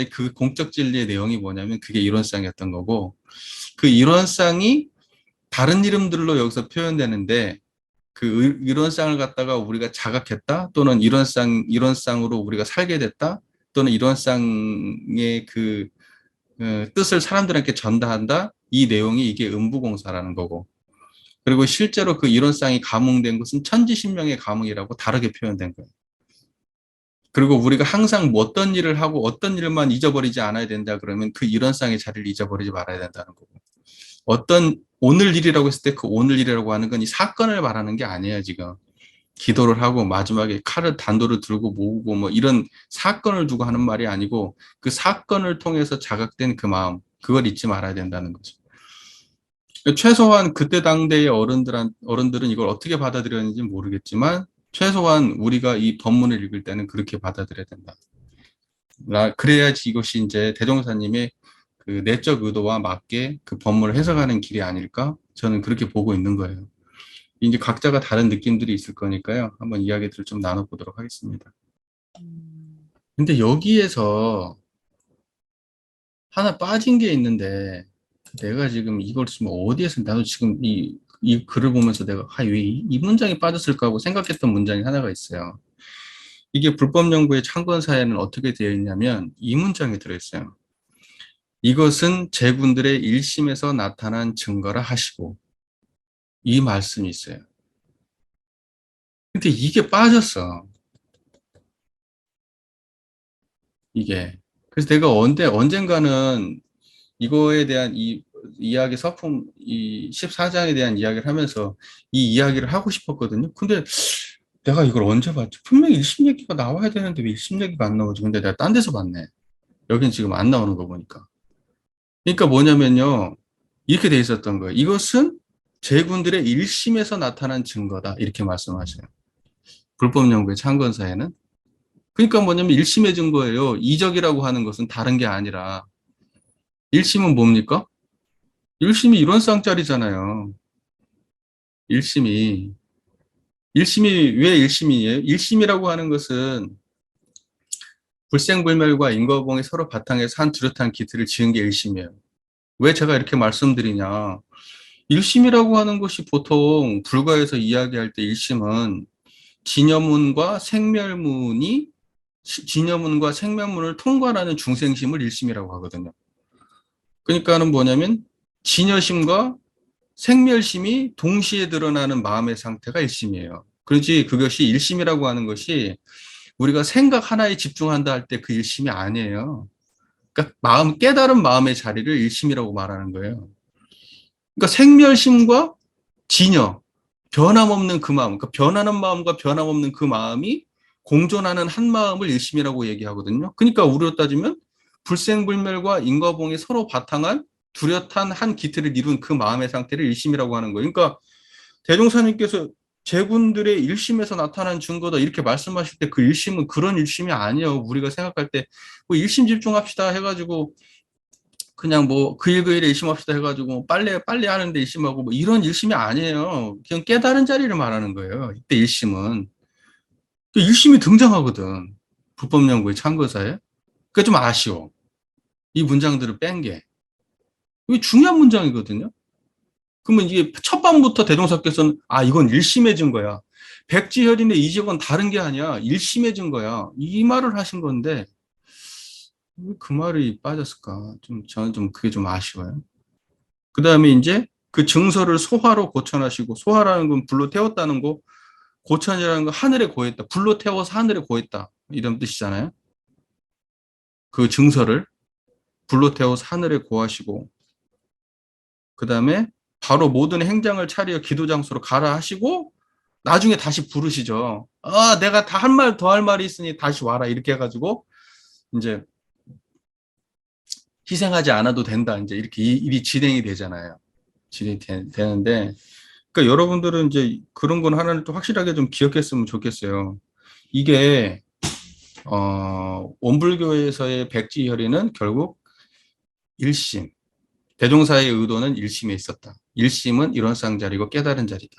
그 공적 진리의 내용이 뭐냐면 그게 이론상이었던 거고, 그 이론상이 다른 이름들로 여기서 표현되는데, 그 이론상을 갖다가 우리가 자각했다, 또는 이론상으로 우리가 살게 됐다, 또는 이론상의 그 뜻을 사람들에게 전달한다, 이 내용이 이게 음부공사라는 거고, 그리고 실제로 그 이론상이 감흥된 것은 천지신명의 감흥이라고 다르게 표현된 거예요. 그리고 우리가 항상 뭐 어떤 일을 하고 어떤 일만 잊어버리지 않아야 된다 그러면 그 이론상의 자리를 잊어버리지 말아야 된다는 거고, 어떤 오늘 일이라고 했을 때 그 오늘 일이라고 하는 건 이 사건을 말하는 게 아니에요. 지금 기도를 하고 마지막에 칼을 단도를 들고 모으고 뭐 이런 사건을 두고 하는 말이 아니고, 그 사건을 통해서 자각된 그 마음, 그걸 잊지 말아야 된다는 거죠. 최소한 그때 당대의 어른들은 이걸 어떻게 받아들였는지 모르겠지만, 최소한 우리가 이 법문을 읽을 때는 그렇게 받아들여야 된다. 그래야지 이것이 이제 대종사님의 그 내적 의도와 맞게 그 법문을 해석하는 길이 아닐까? 저는 그렇게 보고 있는 거예요. 이제 각자가 다른 느낌들이 있을 거니까요. 한번 이야기들을 좀 나눠보도록 하겠습니다. 근데 여기에서 하나 빠진 게 있는데, 내가 지금 이걸 지금 어디에서, 나도 지금 이 글을 보면서 내가, 왜 이 문장이 빠졌을까 하고 생각했던 문장이 하나가 있어요. 이게 불법 연구의 창건사에는 어떻게 되어 있냐면, 이 문장이 들어있어요. 이것은 제군들의 일심에서 나타난 증거라 하시고, 이 말씀이 있어요. 근데 이게 빠졌어. 이게. 그래서 내가 언젠가는 이거에 대한 이 이야기 서품 이 14장에 대한 이야기를 하면서 이 이야기를 하고 싶었거든요. 근데 내가 이걸 언제 봤지? 분명히 일심 얘기가 나와야 되는데 왜 일심 얘기가 안 나오지? 근데 내가 딴 데서 봤네. 여긴 지금 안 나오는 거 보니까. 그러니까 뭐냐면요, 이렇게 돼 있었던 거예요. 이것은 제군들의 일심에서 나타난 증거다. 이렇게 말씀하셔요. 불법 연구의 창건사에는. 그러니까 뭐냐면 일심의 증거예요. 이적이라고 하는 것은 다른 게 아니라, 일심은 뭡니까? 일심이 이론상짜리잖아요. 일심이. 일심이 왜 일심이에요? 일심이라고 하는 것은 불생불멸과 인과보응이 서로 바탕에서 한 뚜렷한 기틀을 지은 게 일심이에요. 왜 제가 이렇게 말씀드리냐? 일심이라고 하는 것이 보통 불가에서 이야기할 때 일심은 진여문과 생멸문이 진여문과 생멸문을 통과하는 중생심을 일심이라고 하거든요. 그러니까는 뭐냐면 진여심과 생멸심이 동시에 드러나는 마음의 상태가 일심이에요. 그렇지 그것이 일심이라고 하는 것이 우리가 생각 하나에 집중한다 할 때 그 일심이 아니에요. 그러니까 깨달은 마음의 자리를 일심이라고 말하는 거예요. 그러니까 생멸심과 진여, 변함없는 그 마음, 그러니까 변하는 마음과 변함없는 그 마음이 공존하는 한 마음을 일심이라고 얘기하거든요. 그러니까 우리로 따지면 불생불멸과 인과봉이 서로 바탕한 뚜렷한 한 기틀을 이룬 그 마음의 상태를 일심이라고 하는 거예요. 그러니까 대종사님께서 제군들의 일심에서 나타난 증거다 이렇게 말씀하실 때 그 일심은 그런 일심이 아니에요. 우리가 생각할 때 뭐 일심 집중합시다 해가지고 그냥 뭐 그 일 그 일에 일심합시다 해가지고 빨리 하는데 일심하고 뭐 이런 일심이 아니에요. 그냥 깨달은 자리를 말하는 거예요. 이때 일심은 그 일심이 등장하거든. 불법연구의 참고사에. 그게 좀 아쉬워. 이 문장들을 뺀 게. 이게 중요한 문장이거든요. 그러면 이게 첫 방부터 대종사께서는 이건 일심의 증거야. 백지혈인의 이적은 다른 게 아니야. 일심의 증거야. 이 말을 하신 건데 왜 그 말이 빠졌을까? 저는 좀 그게 좀 아쉬워요. 그 다음에 이제 그 증서를 소화로 고천하시고 소화라는 건 불로 태웠다는 거, 고천이라는 건 하늘에 고했다. 불로 태워서 하늘에 고했다. 이런 뜻이잖아요. 그 증서를 불로 태워서 하늘에 고하시고 그 다음에 바로 모든 행장을 차리어 기도 장소로 가라 하시고 나중에 다시 부르시죠. 내가 다 한 말 더 할 말이 있으니 다시 와라. 이렇게 해가지고 이제 희생하지 않아도 된다. 이제 이렇게 일이 진행이 되잖아요. 되는데 그러니까 여러분들은 이제 그런 건 하나는 또 확실하게 좀 기억했으면 좋겠어요. 이게 원불교에서의 백지혈의는 결국 일심, 대종사의 의도는 일심에 있었다. 일심은 일원상 자리고 깨달은 자리다.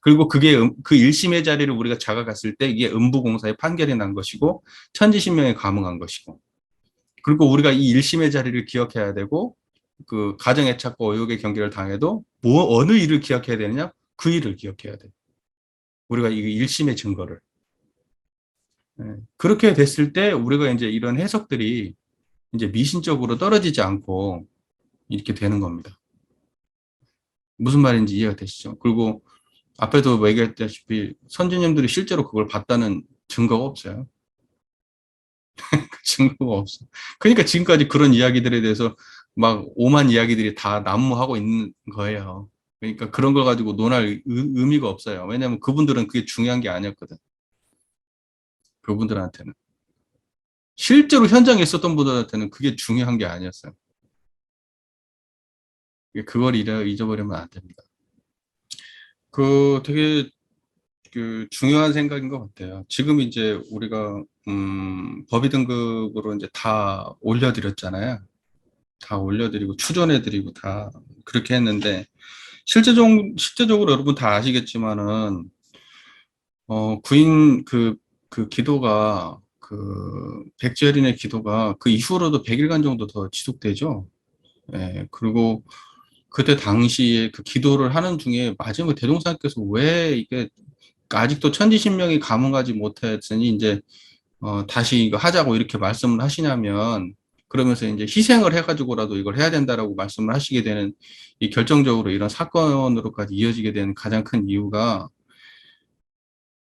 그리고 그 일심의 자리를 우리가 잡아갔을 때 이게 음부공사의 판결이 난 것이고 천지신명에 감응한 것이고 그리고 우리가 이 일심의 자리를 기억해야 되고 그 가정애착과 의욕의 경계를 당해도 어느 일을 기억해야 되느냐? 그 일을 기억해야 돼. 우리가 이 일심의 증거를. 그렇게 됐을 때 우리가 이제 이런 해석들이 이제 미신적으로 떨어지지 않고 이렇게 되는 겁니다. 무슨 말인지 이해가 되시죠? 그리고 앞에도 얘기했다시피 선진님들이 실제로 그걸 봤다는 증거가 없어요. 증거가 없어. 그러니까 지금까지 그런 이야기들에 대해서 막 오만 이야기들이 다 난무하고 있는 거예요. 그러니까 그런 걸 가지고 논할 의미가 없어요. 왜냐하면 그분들은 그게 중요한 게 아니었거든. 그분들한테는. 실제로 현장에 있었던 분들한테는 그게 중요한 게 아니었어요. 그걸 잊어버리면 안 됩니다. 되게 그 중요한 생각인 것 같아요. 지금 이제 우리가 법의 등급으로 이제 다 올려드렸잖아요. 다 올려드리고 추전해드리고 다 그렇게 했는데 실제적으로 여러분 다 아시겠지만은 구인 그 기도가 백지열인의 기도가 그 이후로도 100일간 정도 더 지속되죠. 예, 그리고 그때 당시에 그 기도를 하는 중에 마지막에 대종사님께서 왜 이게 아직도 천지신명이 감흥하지 못했으니 이제 다시 이거 하자고 이렇게 말씀을 하시냐면 그러면서 이제 희생을 해가지고라도 이걸 해야 된다라고 말씀을 하시게 되는 이 결정적으로 이런 사건으로까지 이어지게 되는 가장 큰 이유가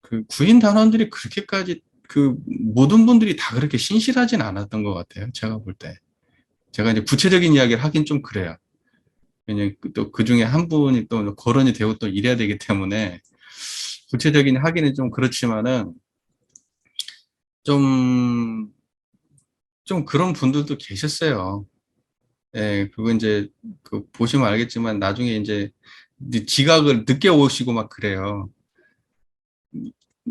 그 구인 단원들이 그렇게까지 그 모든 분들이 다 그렇게 신실하진 않았던 것 같아요. 제가 볼 때. 제가 이제 구체적인 이야기를 하긴 좀 그래요. 왜냐면 또 그 중에 한 분이 또 거론이 되고 또 이래야 되기 때문에 구체적인 하기는 좀 그렇지만은 좀, 좀 그런 분들도 계셨어요. 예, 그거 이제 그 보시면 알겠지만 나중에 이제 지각을 늦게 오시고 막 그래요.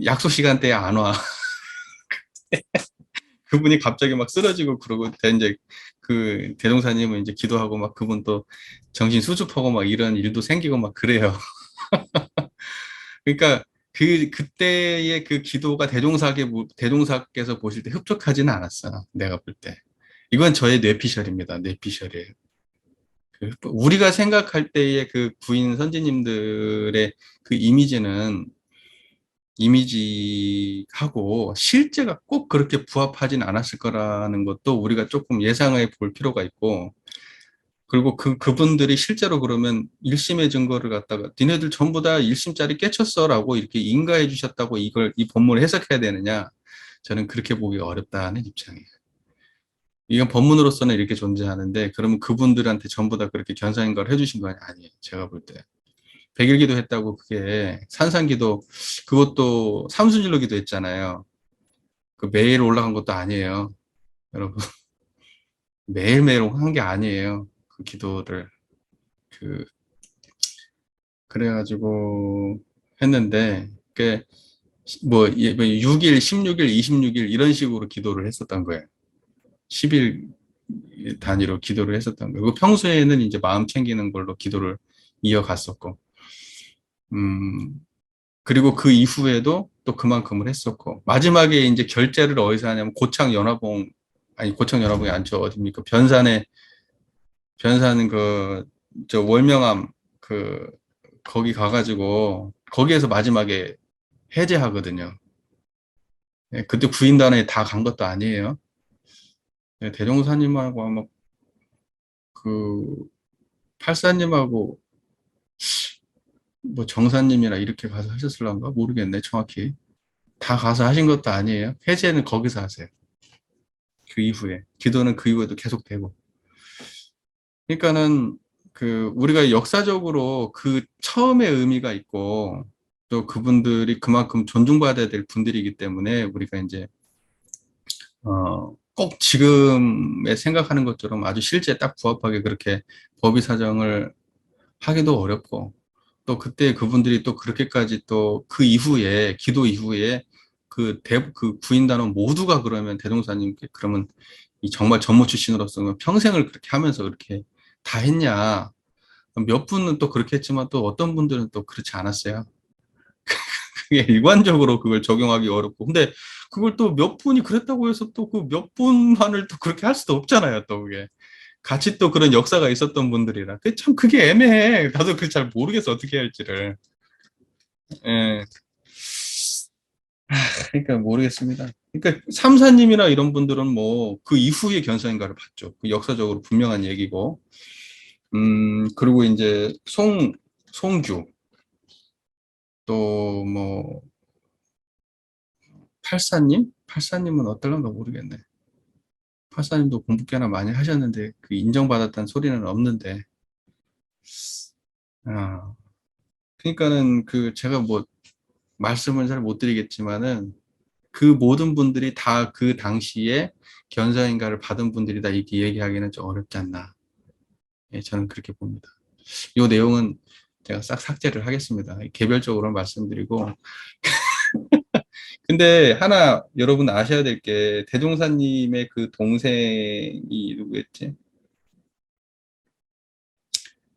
약속 시간대에 안 와. 그분이 갑자기 막 쓰러지고 그러고 이제 그 대종사님은 이제 기도하고 막 그분 또 정신 수습하고 막 이런 일도 생기고 막 그래요. 그러니까 그때의 그 기도가 대종사께서 보실 때 흡족하지는 않았어. 내가 볼 때. 이건 저의 뇌피셜입니다. 뇌피셜이에요. 우리가 생각할 때의 그 구인 선지님들의 그 이미지하고 실제가 꼭 그렇게 부합하진 않았을 거라는 것도 우리가 조금 예상해 볼 필요가 있고, 그리고 그분들이 실제로 그러면 1심의 증거를 갖다가 니네들 전부 다 1심짜리 깨쳤어 라고 이렇게 인가해 주셨다고 이 본문을 해석해야 되느냐? 저는 그렇게 보기 어렵다는 입장이에요. 이건 법문으로서는 이렇게 존재하는데, 그러면 그분들한테 전부 다 그렇게 견사인가를 해주신 건 아니에요. 제가 볼 때. 백일기도 했다고 그게 산상기도, 그것도 삼순절로 기도했잖아요. 그 매일 올라간 것도 아니에요. 여러분. 매일매일 한 게 아니에요. 그 기도를. 그, 그래가지고 했는데, 그, 뭐, 6일, 16일, 26일 이런 식으로 기도를 했었던 거예요. 10일 단위로 기도를 했었던 거예요. 평소에는 이제 마음 챙기는 걸로 기도를 이어갔었고, 음, 그리고 그 이후에도 또 그만큼을 했었고, 마지막에 이제 결제를 어디서 하냐면 고창연화봉이 아니죠. 어딥니까? 변산 월명암, 그, 거기 가가지고, 거기에서 마지막에 해제하거든요. 예, 그때 구인단에 다 간 것도 아니에요. 예, 대종사님하고 아마 그, 팔사님하고 뭐 정사님이나 이렇게 가서 하셨을란가? 모르겠네, 정확히. 다 가서 하신 것도 아니에요. 해제는 거기서 하세요. 그 이후에. 기도는 그 이후에도 계속 되고. 그러니까는 우리가 역사적으로 그 처음의 의미가 있고 또 그분들이 그만큼 존중받아야 될 분들이기 때문에 우리가 이제 꼭 지금에 생각하는 것처럼 아주 실제에 딱 부합하게 그렇게 법의 사정을 하기도 어렵고 또 그때 그분들이 또 그렇게까지 또 그 이후에 기도 이후에 그 구인단원 모두가 그러면 대종사님께 그러면 이 정말 전무 출신으로서 평생을 그렇게 하면서 그렇게 다 했냐. 몇 분은 또 그렇게 했지만 또 어떤 분들은 또 그렇지 않았어요. 그게 일관적으로 그걸 적용하기 어렵고. 근데 그걸 또 몇 분이 그랬다고 해서 또 그 몇 분만을 또 그렇게 할 수도 없잖아요. 또 그게. 같이 또 그런 역사가 있었던 분들이라. 그게 애매해. 나도 그 잘 모르겠어. 어떻게 해야 할지를. 예. 그러니까 모르겠습니다. 그러니까 삼사님이나 이런 분들은 뭐 그 이후에 견사인가를 받죠. 그 역사적으로 분명한 얘기고. 그리고 이제 송규, 또 뭐, 팔사님? 팔사님은 어떨런가 모르겠네. 팔사님도 공부 꽤나 많이 하셨는데, 그 인정받았다는 소리는 없는데, 아, 그러니까는 제가 뭐, 말씀을 잘 못 드리겠지만은, 그 모든 분들이 다 그 당시에 견사인가를 받은 분들이다, 이렇게 얘기하기는 좀 어렵지 않나. 예, 저는 그렇게 봅니다. 이 내용은 제가 싹 삭제를 하겠습니다. 개별적으로 말씀드리고, 근데 하나 여러분 아셔야 될 게 대종사님의 그 동생이 누구였지?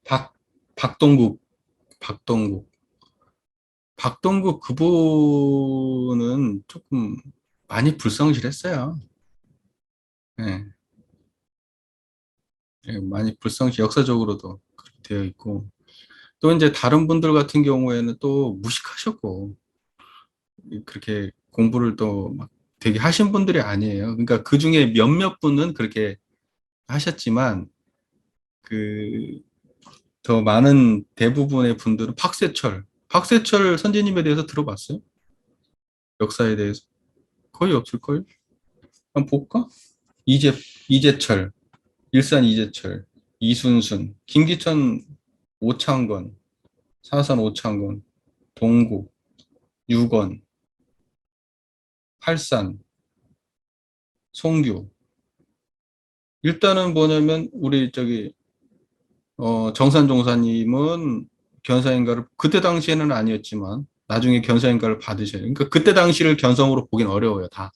박 박동국 박동국 박동국 그분은 조금 많이 불성실했어요. 예, 예, 많이 역사적으로도 그렇게 되어 있고 또 이제 다른 분들 같은 경우에는 또 무식하셨고 그렇게 공부를 또 막 되게 하신 분들이 아니에요. 그러니까 그 중에 몇몇 분은 그렇게 하셨지만 그 더 많은 대부분의 분들은 박세철 선생님에 대해서 들어봤어요? 역사에 대해서? 거의 없을걸? 한번 볼까? 이재, 이재철, 일산 이재철, 이순순, 김기천 오창건, 사산 오창건, 동국, 유건, 팔산, 송규. 일단은 뭐냐면, 우리 정산 종사님은 견사인가를, 그때 당시에는 아니었지만, 나중에 견사인가를 받으셔요. 그러니까 그때 당시를 견성으로 보긴 어려워요, 다.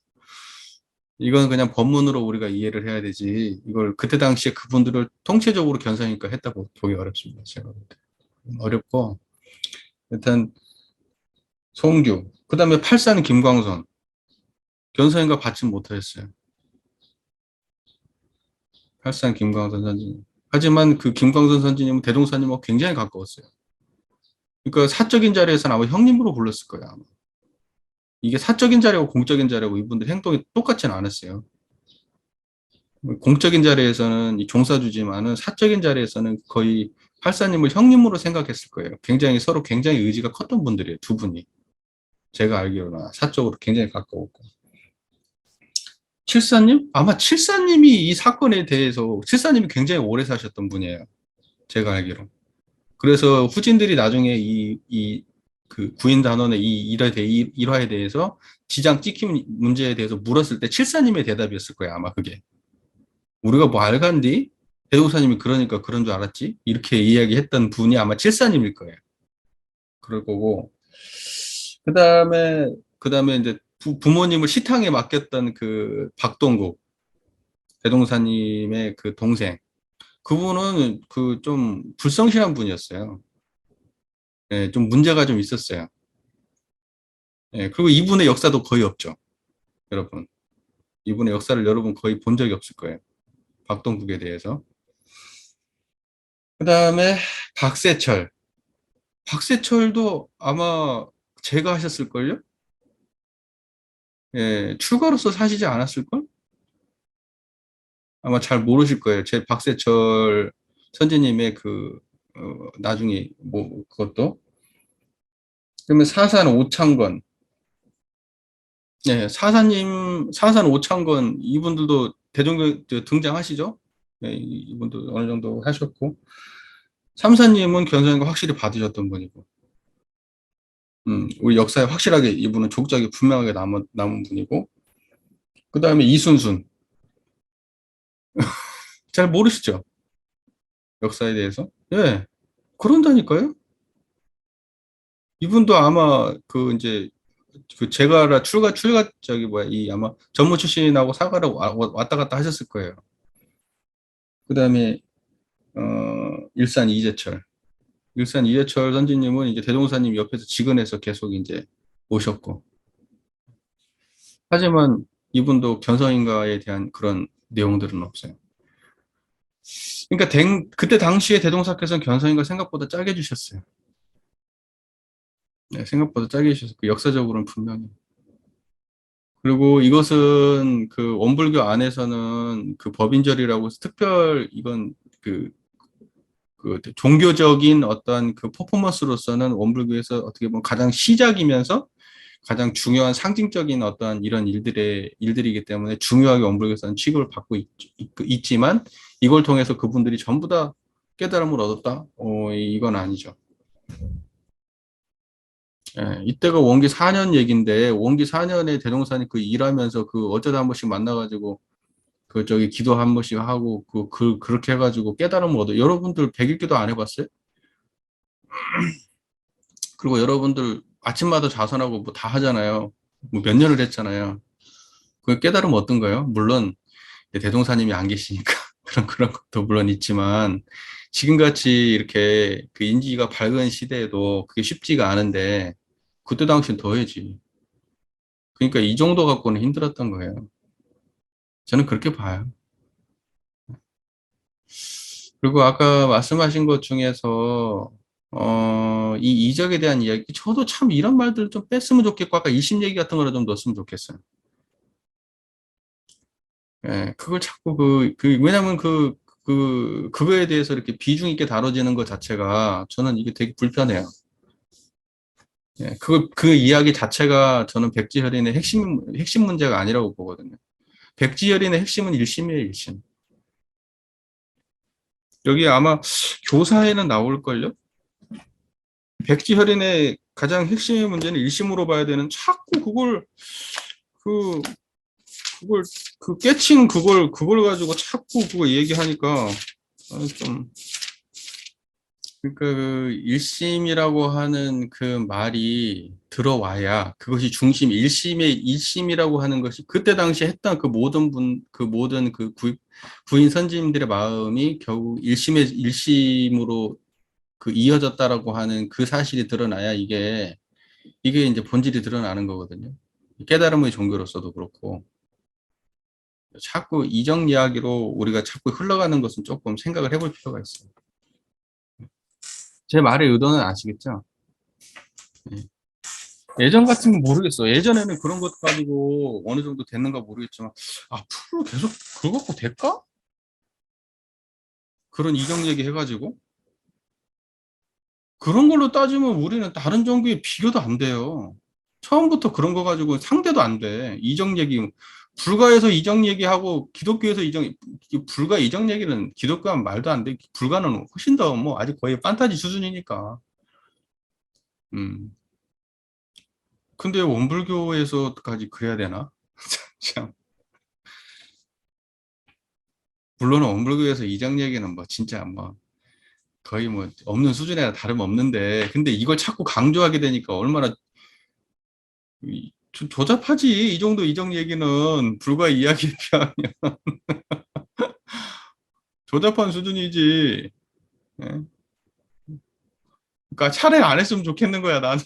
이건 그냥 법문으로 우리가 이해를 해야 되지. 이걸 그때 당시에 그분들을 통체적으로 견사니까 했다고 보기 어렵습니다. 제가 볼 때. 어렵고 일단 송규. 그 다음에 팔산 김광선. 견성인가 받지 못하였어요. 팔산 김광선 선진님. 하지만 그 김광선 선진님은 대동사님하고 굉장히 가까웠어요. 그러니까 사적인 자리에서는 아마 형님으로 불렀을 거예요. 아마. 이게 사적인 자리하고 공적인 자리하고 이분들 행동이 똑같지는 않았어요. 공적인 자리에서는 이 종사주지만은 사적인 자리에서는 거의 팔사님을 형님으로 생각했을 거예요. 굉장히 서로 굉장히 의지가 컸던 분들이에요. 두 분이. 제가 알기로는 사적으로 굉장히 가까웠고. 칠사님? 아마 칠사님이 이 사건에 대해서 칠사님이 굉장히 오래 사셨던 분이에요. 제가 알기로. 그래서 후진들이 나중에 그 구인 단원의 일화에 대해서 지장 찍힘 문제에 대해서 물었을 때 칠사님의 대답이었을 거예요. 아마 그게. 우리가 뭐 알간디? 대도사님이 그러니까 그런 줄 알았지? 이렇게 이야기했던 분이 아마 칠사님일 거예요. 그럴 거고. 그 다음에 이제 부모님을 식당에 맡겼던 그 박동국, 대동사님의 그 동생. 그분은 그 좀 불성실한 분이었어요. 예, 좀 문제가 좀 있었어요. 예, 그리고 이분의 역사도 거의 없죠. 여러분. 이분의 역사를 여러분 거의 본 적이 없을 거예요. 박동국에 대해서. 그 다음에 박세철. 박세철도 아마 제가 하셨을걸요? 예, 출가로서 사시지 않았을걸? 아마 잘 모르실 거예요. 제 박세철 선지님의 나중에, 뭐, 그것도. 그러면 사산 오창건. 예, 사산 오창건, 이분들도 대종교 등장하시죠? 예, 이분도 어느 정도 하셨고. 삼사님은 견성인가 확실히 받으셨던 분이고. 우리 역사에 확실하게 이분은 족적이 분명하게 남은 분이고. 그 다음에 이순순. 잘 모르시죠? 역사에 대해서? 예, 그런다니까요? 이분도 아마 이제 제가라 저기 뭐야, 아마 전무 출신하고 사가를 왔다 갔다 하셨을 거예요. 그 다음에, 일산 이재철. 일산 이재철 선지님은 이제 대종사님 옆에서 직원해서 계속 이제 오셨고. 하지만 이분도 견성인가에 대한 그런 내용들은 없어요. 그러니까 그때 당시에 대동사께서는 견성인가 생각보다 짜게 주셨어요. 네, 생각보다 짜게 주셨고 역사적으로는 분명히. 그리고 이것은 그 원불교 안에서는 그 법인절이라고 해서 이건 그, 그 종교적인 어떤 그 퍼포먼스로서는 원불교에서 어떻게 보면 가장 시작이면서 가장 중요한 상징적인 어떤 이런 일들이기 때문에 중요하게 원불교에서는 취급을 받고 있지만 이걸 통해서 그분들이 전부 다 깨달음을 얻었다? 이건 아니죠. 예, 이때가 원기 4년 얘긴데 원기 4년에 대동산이 그 일하면서 그 어쩌다 한 번씩 만나가지고 그 저기 기도 한 번씩 하고 그렇게 해가지고 깨달음을 얻어. 여러분들 백일기도 안 해봤어요? 그리고 여러분들 아침마다 자선하고 뭐 다 하잖아요. 뭐 몇 년을 했잖아요. 그 깨달음 어떤가요? 물론 대동사님이 안 계시니까 그런 것도 물론 있지만 지금같이 이렇게 그 인지가 밝은 시대에도 그게 쉽지가 않은데 그때 당시엔 더해지. 그러니까 이 정도 갖고는 힘들었던 거예요. 저는 그렇게 봐요. 그리고 아까 말씀하신 것 중에서 이 이적에 대한 이야기, 저도 참 이런 말들 좀 뺐으면 좋겠고 아까 일심 얘기 같은 거를 좀 넣었으면 좋겠어요. 예, 그걸 자꾸 왜냐면 그거에 대해서 이렇게 비중 있게 다뤄지는 것 자체가 저는 이게 되게 불편해요. 예, 그 이야기 자체가 저는 백지혈인의 핵심 문제가 아니라고 보거든요. 백지혈인의 핵심은 일심이에요, 일심. 여기 아마 교사에는 나올걸요? 백지혈인의 가장 핵심의 문제는 일심으로 봐야 되는 자꾸 그, 그걸, 깨친 그걸 가지고 자꾸 그거 얘기하니까, 좀, 그러니까 그 일심이라고 하는 그 말이 들어와야 그것이 일심이라고 하는 것이 그때 당시 했던 그 모든 구인 선지님들의 마음이 결국 일심으로 그 이어졌다라고 하는 그 사실이 드러나야 이게 이게 이제 본질이 드러나는 거거든요. 깨달음의 종교로서도 그렇고, 자꾸 이적 이야기로 우리가 자꾸 흘러가는 것은 조금 생각을 해볼 필요가 있어요. 제 말의 의도는 아시겠죠? 예. 예전 같으면 모르겠어. 예전에는 그런 것 가지고 어느 정도 됐는가 모르겠지만, 앞으로 계속 그거 갖고 될까? 그런 이적 얘기 해가지고. 그런 걸로 따지면 우리는 다른 종교에 비교도 안 돼요. 처음부터 그런 거 가지고 상대도 안 돼. 이적 얘기, 불가에서 이적 얘기하고 기독교에서 불가 이적 얘기는 기독교하면 말도 안 돼. 불가는 훨씬 더 뭐 아직 거의 판타지 수준이니까. 음. 근데 원불교에서까지 그래야 되나? 참. 물론 원불교에서 이적 얘기는 뭐 진짜 뭐 거의 뭐 없는 수준이나 다름없는데, 근데 이걸 자꾸 강조하게 되니까 얼마나 조잡하지. 이 정도 이적 얘기는 불과 이야기에 비하면 조잡한 수준이지. 예? 그러니까 차라리 안 했으면 좋겠는 거야, 나는.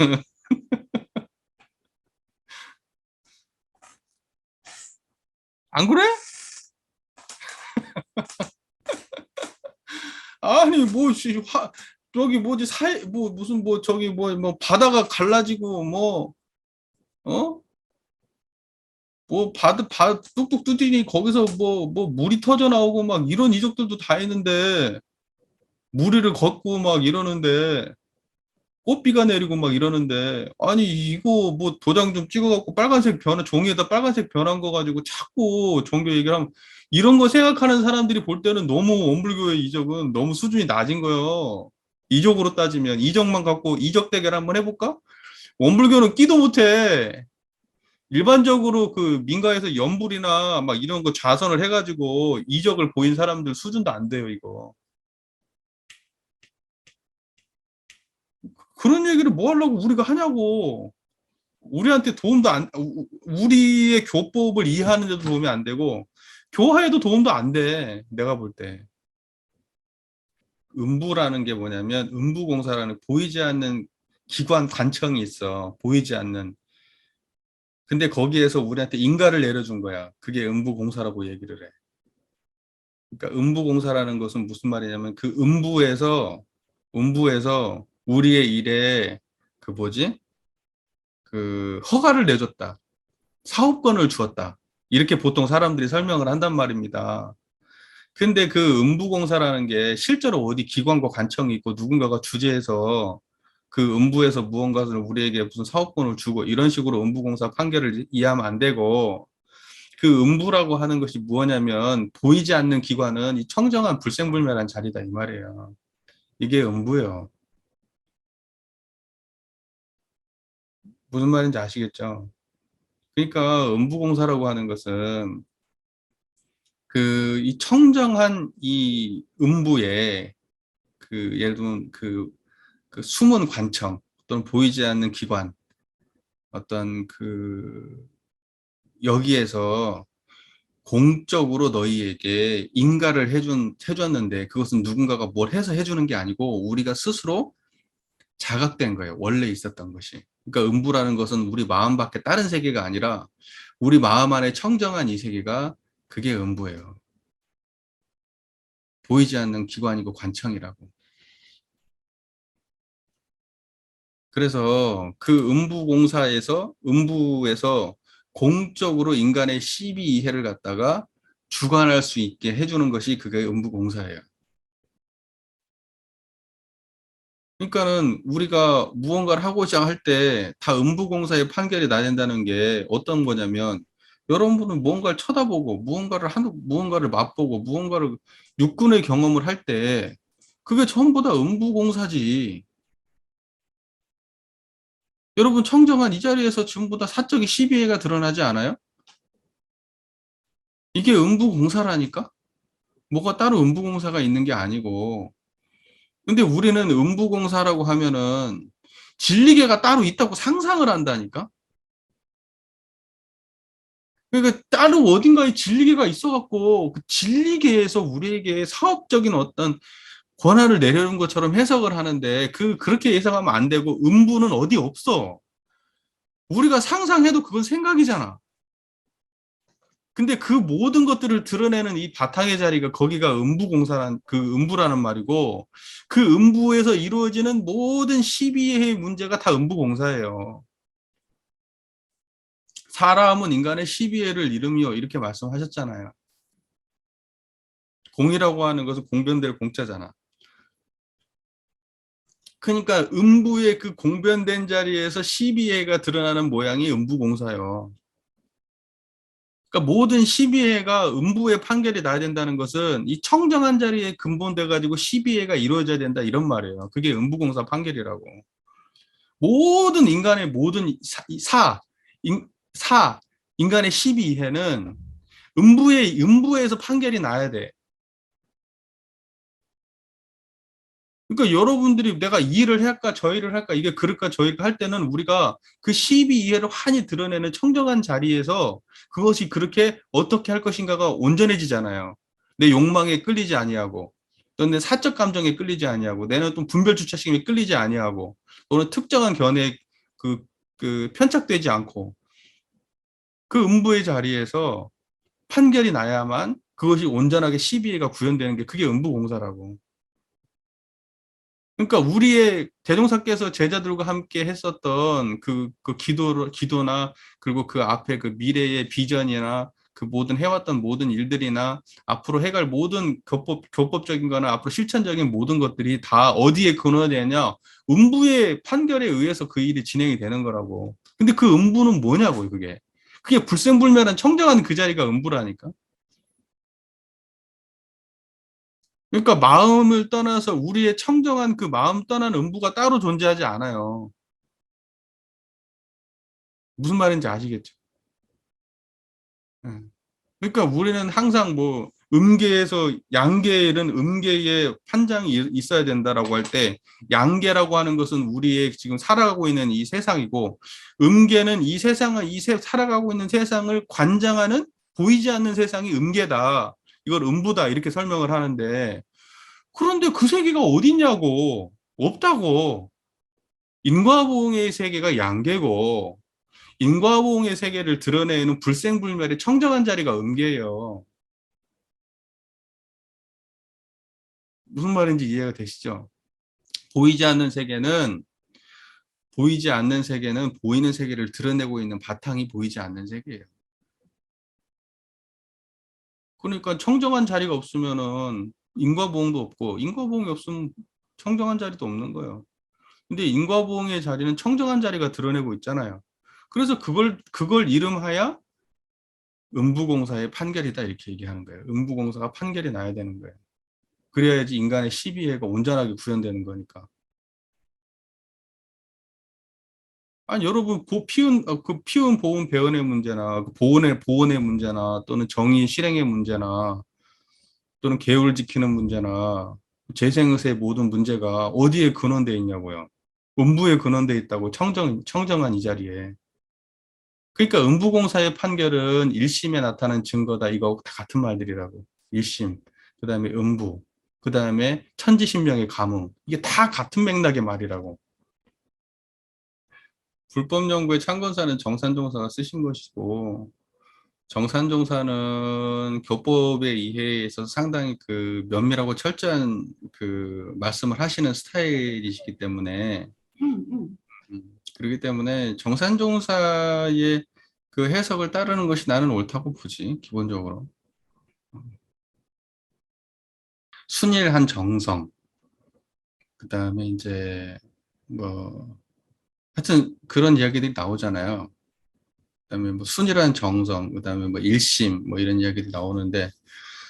안 그래? 아니, 뭐, 저기 뭐지, 무슨 뭐, 저기 뭐, 바다가 갈라지고, 뭐, 어? 뭐, 뚝뚝 뚜디니 거기서 뭐, 물이 터져 나오고 막 이런 이적들도 다 있는데, 무리를 걷고 막 이러는데, 꽃비가 내리고 막 이러는데, 아니 이거 뭐 도장 좀 찍어갖고 빨간색 변화, 종이에다 빨간색 변한 거 가지고 자꾸 종교 얘기를 하면, 이런 거 생각하는 사람들이 볼 때는 너무 원불교의 이적은 너무 수준이 낮은 거예요. 이적으로 따지면 이적만 갖고 이적 대결 한번 해볼까? 원불교는 끼도 못해. 일반적으로 그 민가에서 연불이나 막 이런 거 좌선을 해가지고 이적을 보인 사람들 수준도 안 돼요, 이거. 그런 얘기를 뭐 하려고 우리가 하냐고. 우리한테 도움도 우리의 교법을 이해하는 데도 도움이 안 되고, 교화에도 도움도 안 돼, 내가 볼 때. 음부라는 게 뭐냐면, 음부공사라는 보이지 않는 기관 관청이 있어. 보이지 않는. 근데 거기에서 우리한테 인가를 내려준 거야. 그게 음부공사라고 얘기를 해. 그러니까 음부공사라는 것은 무슨 말이냐면, 그 음부에서 우리의 일에 그 뭐지? 그 허가를 내줬다. 사업권을 주었다. 이렇게 보통 사람들이 설명을 한단 말입니다. 근데 그 음부공사라는 게 실제로 어디 기관과 관청이 있고 누군가가 주재해서 그 음부에서 무언가를 우리에게 무슨 사업권을 주고 이런 식으로 음부공사 판결을 이해하면 안 되고, 그 음부라고 하는 것이 무엇냐면 보이지 않는 기관은 이 청정한 불생불멸한 자리다 이 말이에요. 이게 음부예요. 무슨 말인지 아시겠죠? 그러니까 음부공사라고 하는 것은 그 이 청정한 이 음부에 그 예를 들면 그 숨은 관청 또는 보이지 않는 기관, 어떤 그 여기에서 공적으로 너희에게 인가를 해줬는데, 그것은 누군가가 뭘 해서 해주는 게 아니고 우리가 스스로 자각된 거예요. 원래 있었던 것이. 그러니까 음부라는 것은 우리 마음 밖에 다른 세계가 아니라 우리 마음 안에 청정한 이 세계가, 그게 음부예요. 보이지 않는 기관이고 관청이라고. 그래서 그 음부에서 공적으로 인간의 시비 이해를 갖다가 주관할 수 있게 해주는 것이 그게 음부공사예요. 그러니까는 우리가 무언가를 하고자 할 때 다 음부공사의 판결이 나야 된다는 게 어떤 거냐면, 여러분은 무언가를 쳐다보고 무언가를 맛보고 무언가를 육군의 경험을 할 때 그게 전부 다 음부공사지. 여러분 청정한 이 자리에서 전부 다 사적인 시비회가 드러나지 않아요? 이게 음부공사라니까? 뭐가 따로 음부공사가 있는 게 아니고. 근데 우리는 음부공사라고 하면은 진리계가 따로 있다고 상상을 한다니까? 그러니까 따로 어딘가에 진리계가 있어갖고 그 진리계에서 우리에게 사업적인 어떤 권한을 내려는 것처럼 해석을 하는데, 그렇게 해석하면 안 되고, 음부는 어디 없어. 우리가 상상해도 그건 생각이잖아. 근데 그 모든 것들을 드러내는 이 바탕의 자리가 거기가 음부공사란 그 음부라는 말이고 그 음부에서 이루어지는 모든 12의 문제가 다 음부공사예요. 사람은 인간의 12회를 이름이요 이렇게 말씀하셨잖아요. 공이라고 하는 것은 공변될 공자잖아. 그러니까 음부의 그 공변된 자리에서 12회가 드러나는 모양이 음부공사예요. 그러니까 모든 12회가 음부의 판결이 나야 된다는 것은 이 청정한 자리에 근본돼 가지고 12회가 이루어져야 된다 이런 말이에요. 그게 음부공사 판결이라고. 모든 인간의 모든 사 인간의 12회는 음부에서 판결이 나야 돼. 그러니까 여러분들이 내가 이 일을 할까 저 일을 할까 이게 그럴까 저 일까 할 때는 우리가 그 12이해를 환히 드러내는 청정한 자리에서 그것이 그렇게 어떻게 할 것인가가 온전해지잖아요. 내 욕망에 끌리지 아니하고 또는 내 사적 감정에 끌리지 아니하고 내는 또 분별 주체심에 끌리지 아니하고 또는 특정한 견해에 그, 그 편착되지 않고 그 음부의 자리에서 판결이 나야만 그것이 온전하게 12회가 구현되는 게 그게 음부공사라고. 그러니까 우리의 대종사께서 제자들과 함께 했었던 그 기도나 그리고 그 앞에 그 미래의 비전이나 그 모든 해왔던 모든 일들이나 앞으로 해갈 모든 교법적인 거나 앞으로 실천적인 모든 것들이 다 어디에 근원되냐? 음부의 판결에 의해서 그 일이 진행이 되는 거라고. 근데 그 음부는 뭐냐고요, 그게. 그게 불생불멸한 청정한 그 자리가 음부라니까. 그러니까 마음을 떠나서 우리의 청정한 그 마음 떠난 음부가 따로 존재하지 않아요. 무슨 말인지 아시겠죠? 예. 그러니까 우리는 항상 뭐 음계에서 양계는 음계의 판장이 있어야 된다라고 할 때 양계라고 하는 것은 우리의 지금 살아가고 있는 이 세상이고 음계는 이 세상을 살아가고 있는 세상을 관장하는 보이지 않는 세상이 음계다. 이걸 음부다 이렇게 설명을 하는데 그런데 그 세계가 어딨냐고 없다고 인과보응의 세계가 양계고 인과보응의 세계를 드러내는 불생불멸의 청정한 자리가 음계예요. 무슨 말인지 이해가 되시죠? 보이지 않는 세계는 보이지 않는 세계는 보이는 세계를 드러내고 있는 바탕이 보이지 않는 세계예요. 그러니까 청정한 자리가 없으면은 인과보응도 없고 인과보응이 없으면 청정한 자리도 없는 거예요. 근데 인과보응의 자리는 청정한 자리가 드러내고 있잖아요. 그래서 그걸 이름하여 음부공사의 판결이다 이렇게 얘기하는 거예요. 음부공사가 판결이 나야 되는 거예요. 그래야지 인간의 시비회가 온전하게 구현되는 거니까. 아니 여러분 그 피운 보온 배원의 문제나 그 보온의 문제나 또는 정의 실행의 문제나 또는 계율을 지키는 문제나 재생의사의 모든 문제가 어디에 근원되어 있냐고요. 음부에 근원되어 있다고 청정한 이 자리에. 그러니까 음부공사의 판결은 1심에 나타난 증거다. 이거 다 같은 말들이라고. 1심, 그 다음에 음부, 그 다음에 천지신명의 감응. 이게 다 같은 맥락의 말이라고. 불법 연구의 창건사는 정산종사가 쓰신 것이고, 정산종사는 교법의 이해에 있어서 상당히 그 면밀하고 철저한 그 말씀을 하시는 스타일이시기 때문에, 그렇기 때문에 정산종사의 그 해석을 따르는 것이 나는 옳다고 보지, 기본적으로. 순일한 정성, 그 다음에 이제, 뭐, 하여튼 그런 이야기들이 나오잖아요. 그 다음에 뭐 순일한 정성, 그 다음에 뭐 일심, 뭐 이런 이야기들이 나오는데,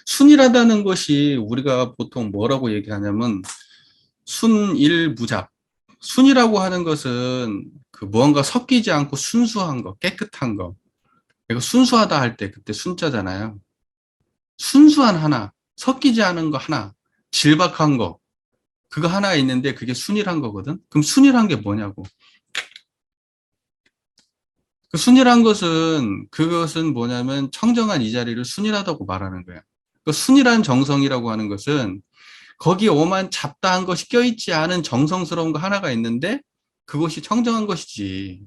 순일하다는 것이 우리가 보통 뭐라고 얘기하냐면, 순일무잡. 순이라고 하는 것은 그 무언가 섞이지 않고 순수한 거, 깨끗한 거. 이거 순수하다 할 때 그때 순자잖아요. 순수한 하나, 섞이지 않은 거 하나, 질박한 거, 그거 하나 있는데 그게 순일한 거거든? 그럼 순일한 게 뭐냐고. 그 순일한 것은, 그것은 뭐냐면 청정한 이 자리를 순일하다고 말하는 거야. 그 순일한 정성이라고 하는 것은 거기에 오만 잡다한 것이 껴있지 않은 정성스러운 거 하나가 있는데 그것이 청정한 것이지.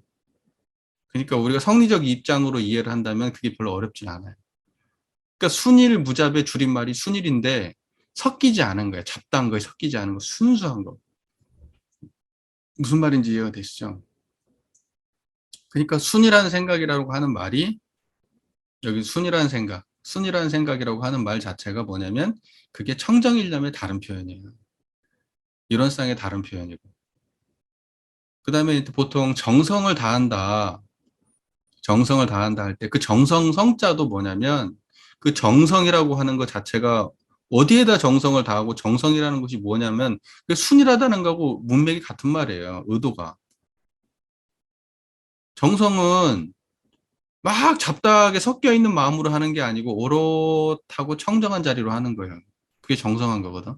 그러니까 우리가 성리적 입장으로 이해를 한다면 그게 별로 어렵진 않아요. 그러니까 순일 무잡의 줄임말이 순일인데 섞이지 않은 거예요. 잡다한 거에 섞이지 않은 거, 순수한 거. 무슨 말인지 이해가 되시죠? 그러니까 순이라는 생각이라고 하는 말이 여기 순이라는 생각이라고 하는 말 자체가 뭐냐면 그게 청정일념의 다른 표현이에요. 이론상의 다른 표현이고. 그 다음에 보통 정성을 다한다 할 때 그 정성 성자도 뭐냐면 그 정성이라고 하는 것 자체가 어디에다 정성을 다하고 정성이라는 것이 뭐냐면 그 순이라다는 거하고 문맥이 같은 말이에요. 의도가. 정성은 막 잡다하게 섞여 있는 마음으로 하는 게 아니고 오롯하고 청정한 자리로 하는 거예요. 그게 정성한 거거든.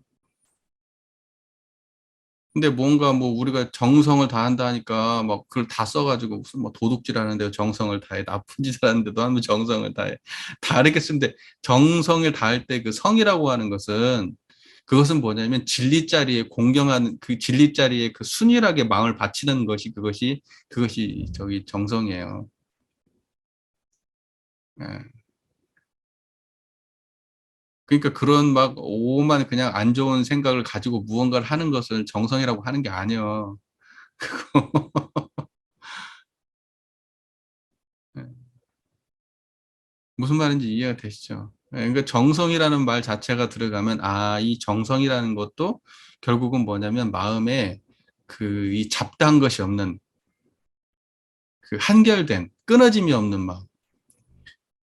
근데 뭔가 뭐 우리가 정성을 다한다 하니까 막 그걸 다 써가지고 무슨 뭐 도둑질 하는데 정성을 다해, 나쁜 짓을 하는데도 하면 정성을 다해. 다르게 쓰는데 정성을 다할 때 그 성이라고 하는 것은 그것은 뭐냐면 진리 자리에 공경하는 그 진리 자리에 그 순일하게 마음을 바치는 것이 그것이 저기 정성이에요. 예. 그러니까 그런 막 오만 그냥 안 좋은 생각을 가지고 무언가를 하는 것을 정성이라고 하는 게 아니에요. 예. 무슨 말인지 이해가 되시죠? 예, 그러니까 정성이라는 말 자체가 들어가면 이 정성이라는 것도 결국은 뭐냐면 마음에 그 이 잡다한 것이 없는 그 한결된 끊어짐이 없는 마음.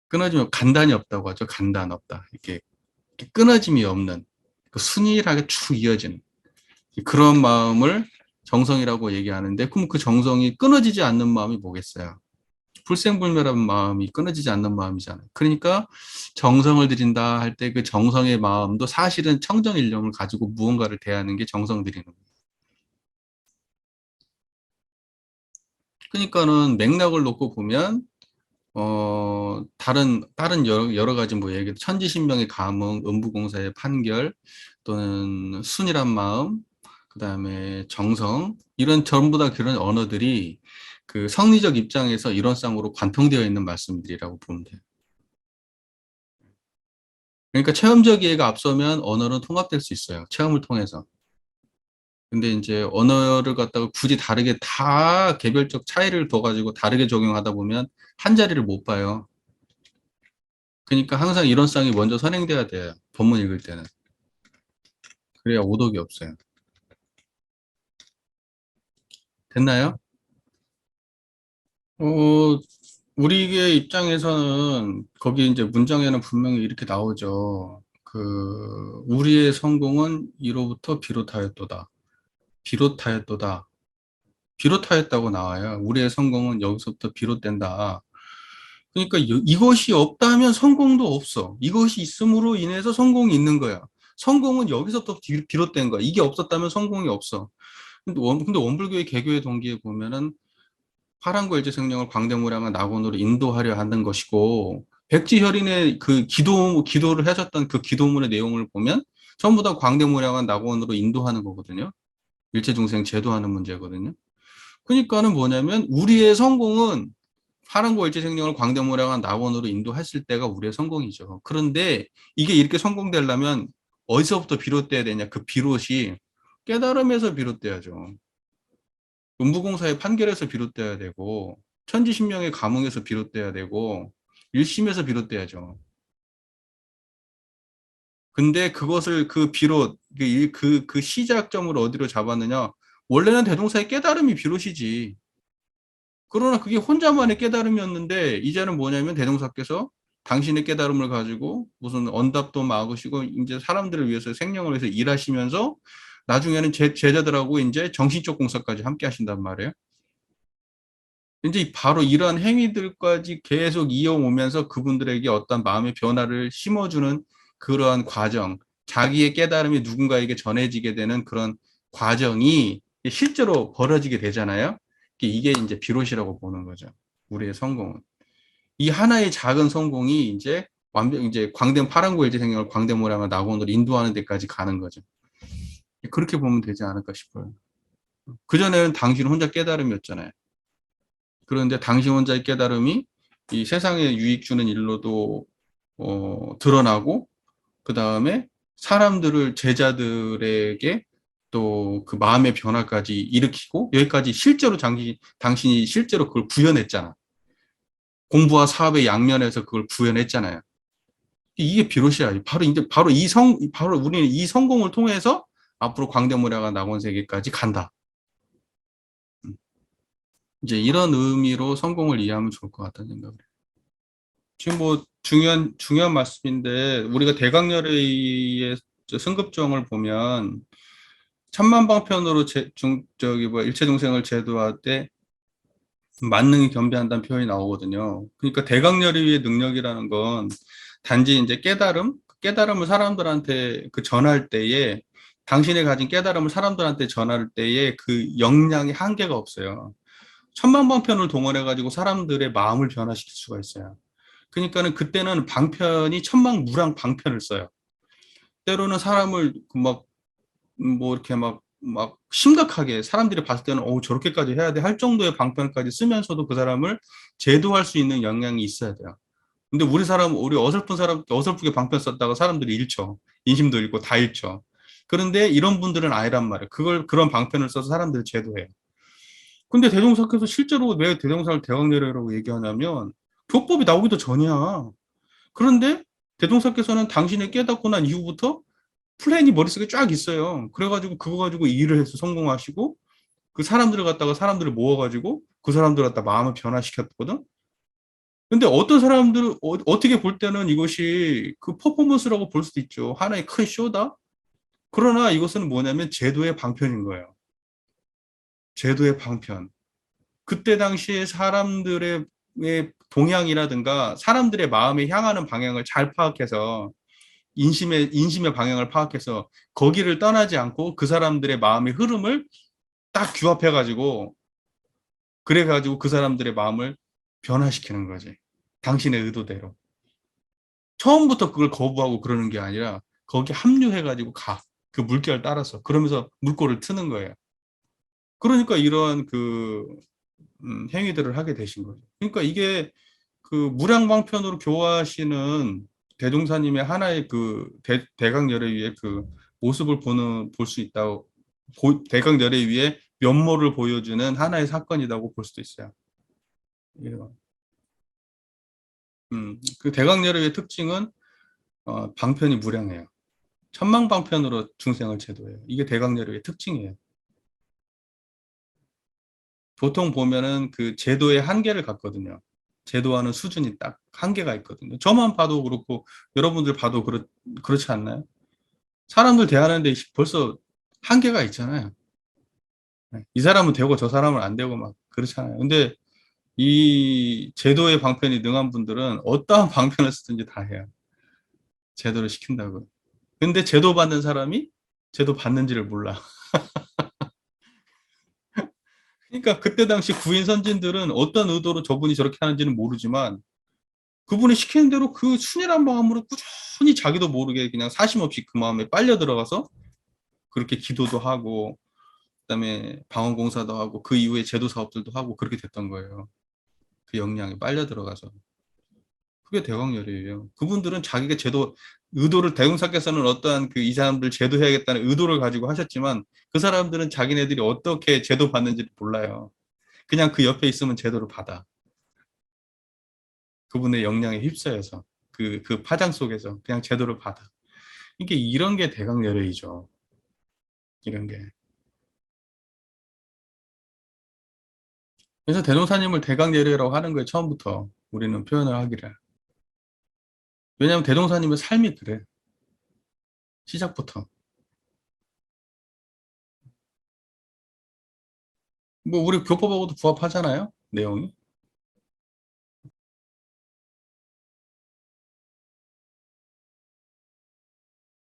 끊어짐이 간단이 없다고 하죠. 간단 없다. 이렇게 끊어짐이 없는 그 순일하게 쭉 이어지는 그런 마음을 정성이라고 얘기하는데 그럼 그 정성이 끊어지지 않는 마음이 뭐겠어요? 불생불멸한 마음이 끊어지지 않는 마음이잖아요. 그러니까 정성을 들인다 할 때 그 정성의 마음도 사실은 청정일념을 가지고 무언가를 대하는 게 정성 들이는 거예요. 그러니까는 맥락을 놓고 보면 다른 여러 가지 뭐 예를 들어 천지신명의 감흥, 음부공사의 판결 또는 순이란 마음, 그다음에 정성 이런 전부 다 그런 언어들이 그 성리적 입장에서 이론상으로 관통되어 있는 말씀들이라고 보면 돼요. 그러니까 체험적 이해가 앞서면 언어는 통합될 수 있어요. 체험을 통해서. 근데 이제 언어를 갖다가 굳이 다르게 다 개별적 차이를 둬가지고 다르게 적용하다 보면 한 자리를 못 봐요. 그러니까 항상 이론상이 먼저 선행돼야 돼요. 본문 읽을 때는. 그래야 오독이 없어요. 됐나요? 어, 우리의 입장에서는 거기 이제 문장에는 분명히 이렇게 나오죠. 우리의 성공은 이로부터 비롯하였도다. 비롯하였도다. 비롯하였다고 나와요. 우리의 성공은 여기서부터 비롯된다. 그러니까 이것이 없다면 성공도 없어. 이것이 있음으로 인해서 성공이 있는 거야. 성공은 여기서부터 비롯된 거야. 이게 없었다면 성공이 없어. 근데 원불교의 개교의 동기에 보면은 파랑과 일제생명을 광대무량한 낙원으로 인도하려 하는 것이고 백지혈인의 그 기도를 해줬던 그 기도문의 내용을 보면 전부 다 광대무량한 낙원으로 인도하는 거거든요. 일체중생 제도하는 문제거든요. 그러니까는 뭐냐면 우리의 성공은 파랑고 일체생명을 광대무량한 낙원으로 인도했을 때가 우리의 성공이죠. 그런데 이게 이렇게 성공되려면 어디서부터 비롯돼야 되냐? 그 비롯이 깨달음에서 비롯돼야죠. 음부공사의 판결에서 비롯돼야 되고 천지신명의 감흥에서 비롯돼야 되고 일심에서 비롯돼야죠. 근데 그것을 그 비롯 그 시작점을 어디로 잡았느냐? 원래는 대동사의 깨달음이 비롯이지. 그러나 그게 혼자만의 깨달음이었는데 이제는 뭐냐면 대동사께서 당신의 깨달음을 가지고 무슨 언답도 막으시고 이제 사람들을 위해서 생명을 위해서 일하시면서 나중에는 제자들하고 이제 정신적 공사까지 함께 하신단 말이에요. 이제 바로 이러한 행위들까지 계속 이어오면서 그분들에게 어떤 마음의 변화를 심어주는 그러한 과정, 자기의 깨달음이 누군가에게 전해지게 되는 그런 과정이 실제로 벌어지게 되잖아요. 이게 이제 비롯이라고 보는 거죠. 우리의 성공은. 이 하나의 작은 성공이 이제 광대한 파란고 일제생명을 광대모량을 낙원으로 인도하는 데까지 가는 거죠. 그렇게 보면 되지 않을까 싶어요. 그전에는 당신 혼자 깨달음이었잖아요. 그런데 당신 혼자의 깨달음이 이 세상에 유익 주는 일로도 드러나고, 그 다음에 사람들을, 제자들에게 또 그 마음의 변화까지 일으키고, 여기까지 실제로 당신이 실제로 그걸 구현했잖아. 공부와 사업의 양면에서 그걸 구현했잖아요. 이게 비로시야. 바로 우리는 이 성공을 통해서 앞으로 광대무량한 낙원세계까지 간다. 이제 이런 의미로 성공을 이해하면 좋을 것 같다는 생각을 해요. 지금 뭐 중요한 말씀인데, 우리가 대강렬의 승급정을 보면 천만방편으로 일체중생을 제도할 때 만능이 겸비한다는 표현이 나오거든요. 그러니까 대강렬의 능력이라는 건 단지 이제 깨달음을 사람들한테 전할 때에, 당신이 가진 깨달음을 사람들한테 전할 때에 그 역량이 한계가 없어요. 천만방편을 동원해가지고 사람들의 마음을 변화시킬 수가 있어요. 그러니까는 그때는 방편이 천망무량 방편을 써요. 때로는 사람을 뭐 이렇게 막 심각하게 사람들이 봤을 때는 저렇게까지 해야 돼 할 정도의 방편까지 쓰면서도 그 사람을 제도할 수 있는 역량이 있어야 돼요. 근데 우리 어설픈 사람, 어설프게 방편 썼다가 사람들이 잃죠. 인심도 잃고 다 잃죠. 그런데 이런 분들은 아니란 말이에요. 그런 방편을 써서 사람들을 제도해요. 근데 대종사께서 실제로 왜 대종사를 대왕내려라고 얘기하냐면 교법이 나오기도 전이야. 그런데 대종사께서는 당신이 깨닫고 난 이후부터 플랜이 머릿속에 쫙 있어요. 그래가지고 그거 가지고 일을 해서 성공하시고, 그 사람들을 모아가지고 그 사람들 갖다 마음을 변화시켰거든. 근데 어떤 사람들은 어떻게 볼 때는 이것이 그 퍼포먼스라고 볼 수도 있죠. 하나의 큰 쇼다. 그러나 이것은 뭐냐면 제도의 방편인 거예요. 제도의 방편. 그때 당시에 사람들의 동향이라든가 사람들의 마음에 향하는 방향을 잘 파악해서, 인심의 방향을 파악해서 거기를 떠나지 않고 그 사람들의 마음의 흐름을 딱 규합해가지고, 그래가지고 그 사람들의 마음을 변화시키는 거지. 당신의 의도대로. 처음부터 그걸 거부하고 그러는 게 아니라 거기 합류해가지고 가. 그 물결 따라서. 그러면서 물꼬를 트는 거예요. 그러니까 이러한 행위들을 하게 되신 거죠. 그러니까 이게 그 무량방편으로 교화하시는 대종사님의 하나의 대강열에 의해 그 모습을 볼 수 있다고, 대강열에 의해 면모를 보여주는 하나의 사건이라고 볼 수도 있어요. 이런. 그 대강열의 의해 특징은 방편이 무량해요. 천망방편으로 중생을 제도해요. 이게 대강열의 의해 특징이에요. 보통 보면은 그 제도의 한계를 갖거든요. 제도하는 수준이 딱 한계가 있거든요. 저만 봐도 그렇고 여러분들 봐도 그렇지 않나요? 사람들 대하는데 벌써 한계가 있잖아요. 네. 이 사람은 되고 저 사람은 안 되고 막 그렇잖아요. 근데 이 제도의 방편이 능한 분들은 어떠한 방편을 쓰든지 다 해요. 제도를 시킨다고. 근데 제도 받는 사람이 제도 받는지를 몰라. 그러니까 그때 당시 구인 선진들은 어떤 의도로 저분이 저렇게 하는지는 모르지만, 그분이 시키는 대로 그 순이란 마음으로 꾸준히 자기도 모르게 그냥 사심 없이 그 마음에 빨려 들어가서 그렇게 기도도 하고, 그다음에 방언공사도 하고, 그 이후에 제도 사업들도 하고 그렇게 됐던 거예요. 그 역량이 빨려 들어가서. 그게 대광열이에요. 그분들은 자기가 대웅사께서는 어떠한 이 사람들 제도해야겠다는 의도를 가지고 하셨지만, 그 사람들은 자기네들이 어떻게 제도 받는지를 몰라요. 그냥 그 옆에 있으면 제도를 받아. 그분의 역량에 휩싸여서 그 파장 속에서 그냥 제도를 받아. 이게 이런 게 대강열애이죠. 이런 게. 그래서 대종사님을 대강열애라고 하는 거예요. 처음부터 우리는 표현을 하기를. 왜냐하면 대종사님의 삶이 그래. 시작부터. 뭐 우리 교법하고도 부합하잖아요. 내용이.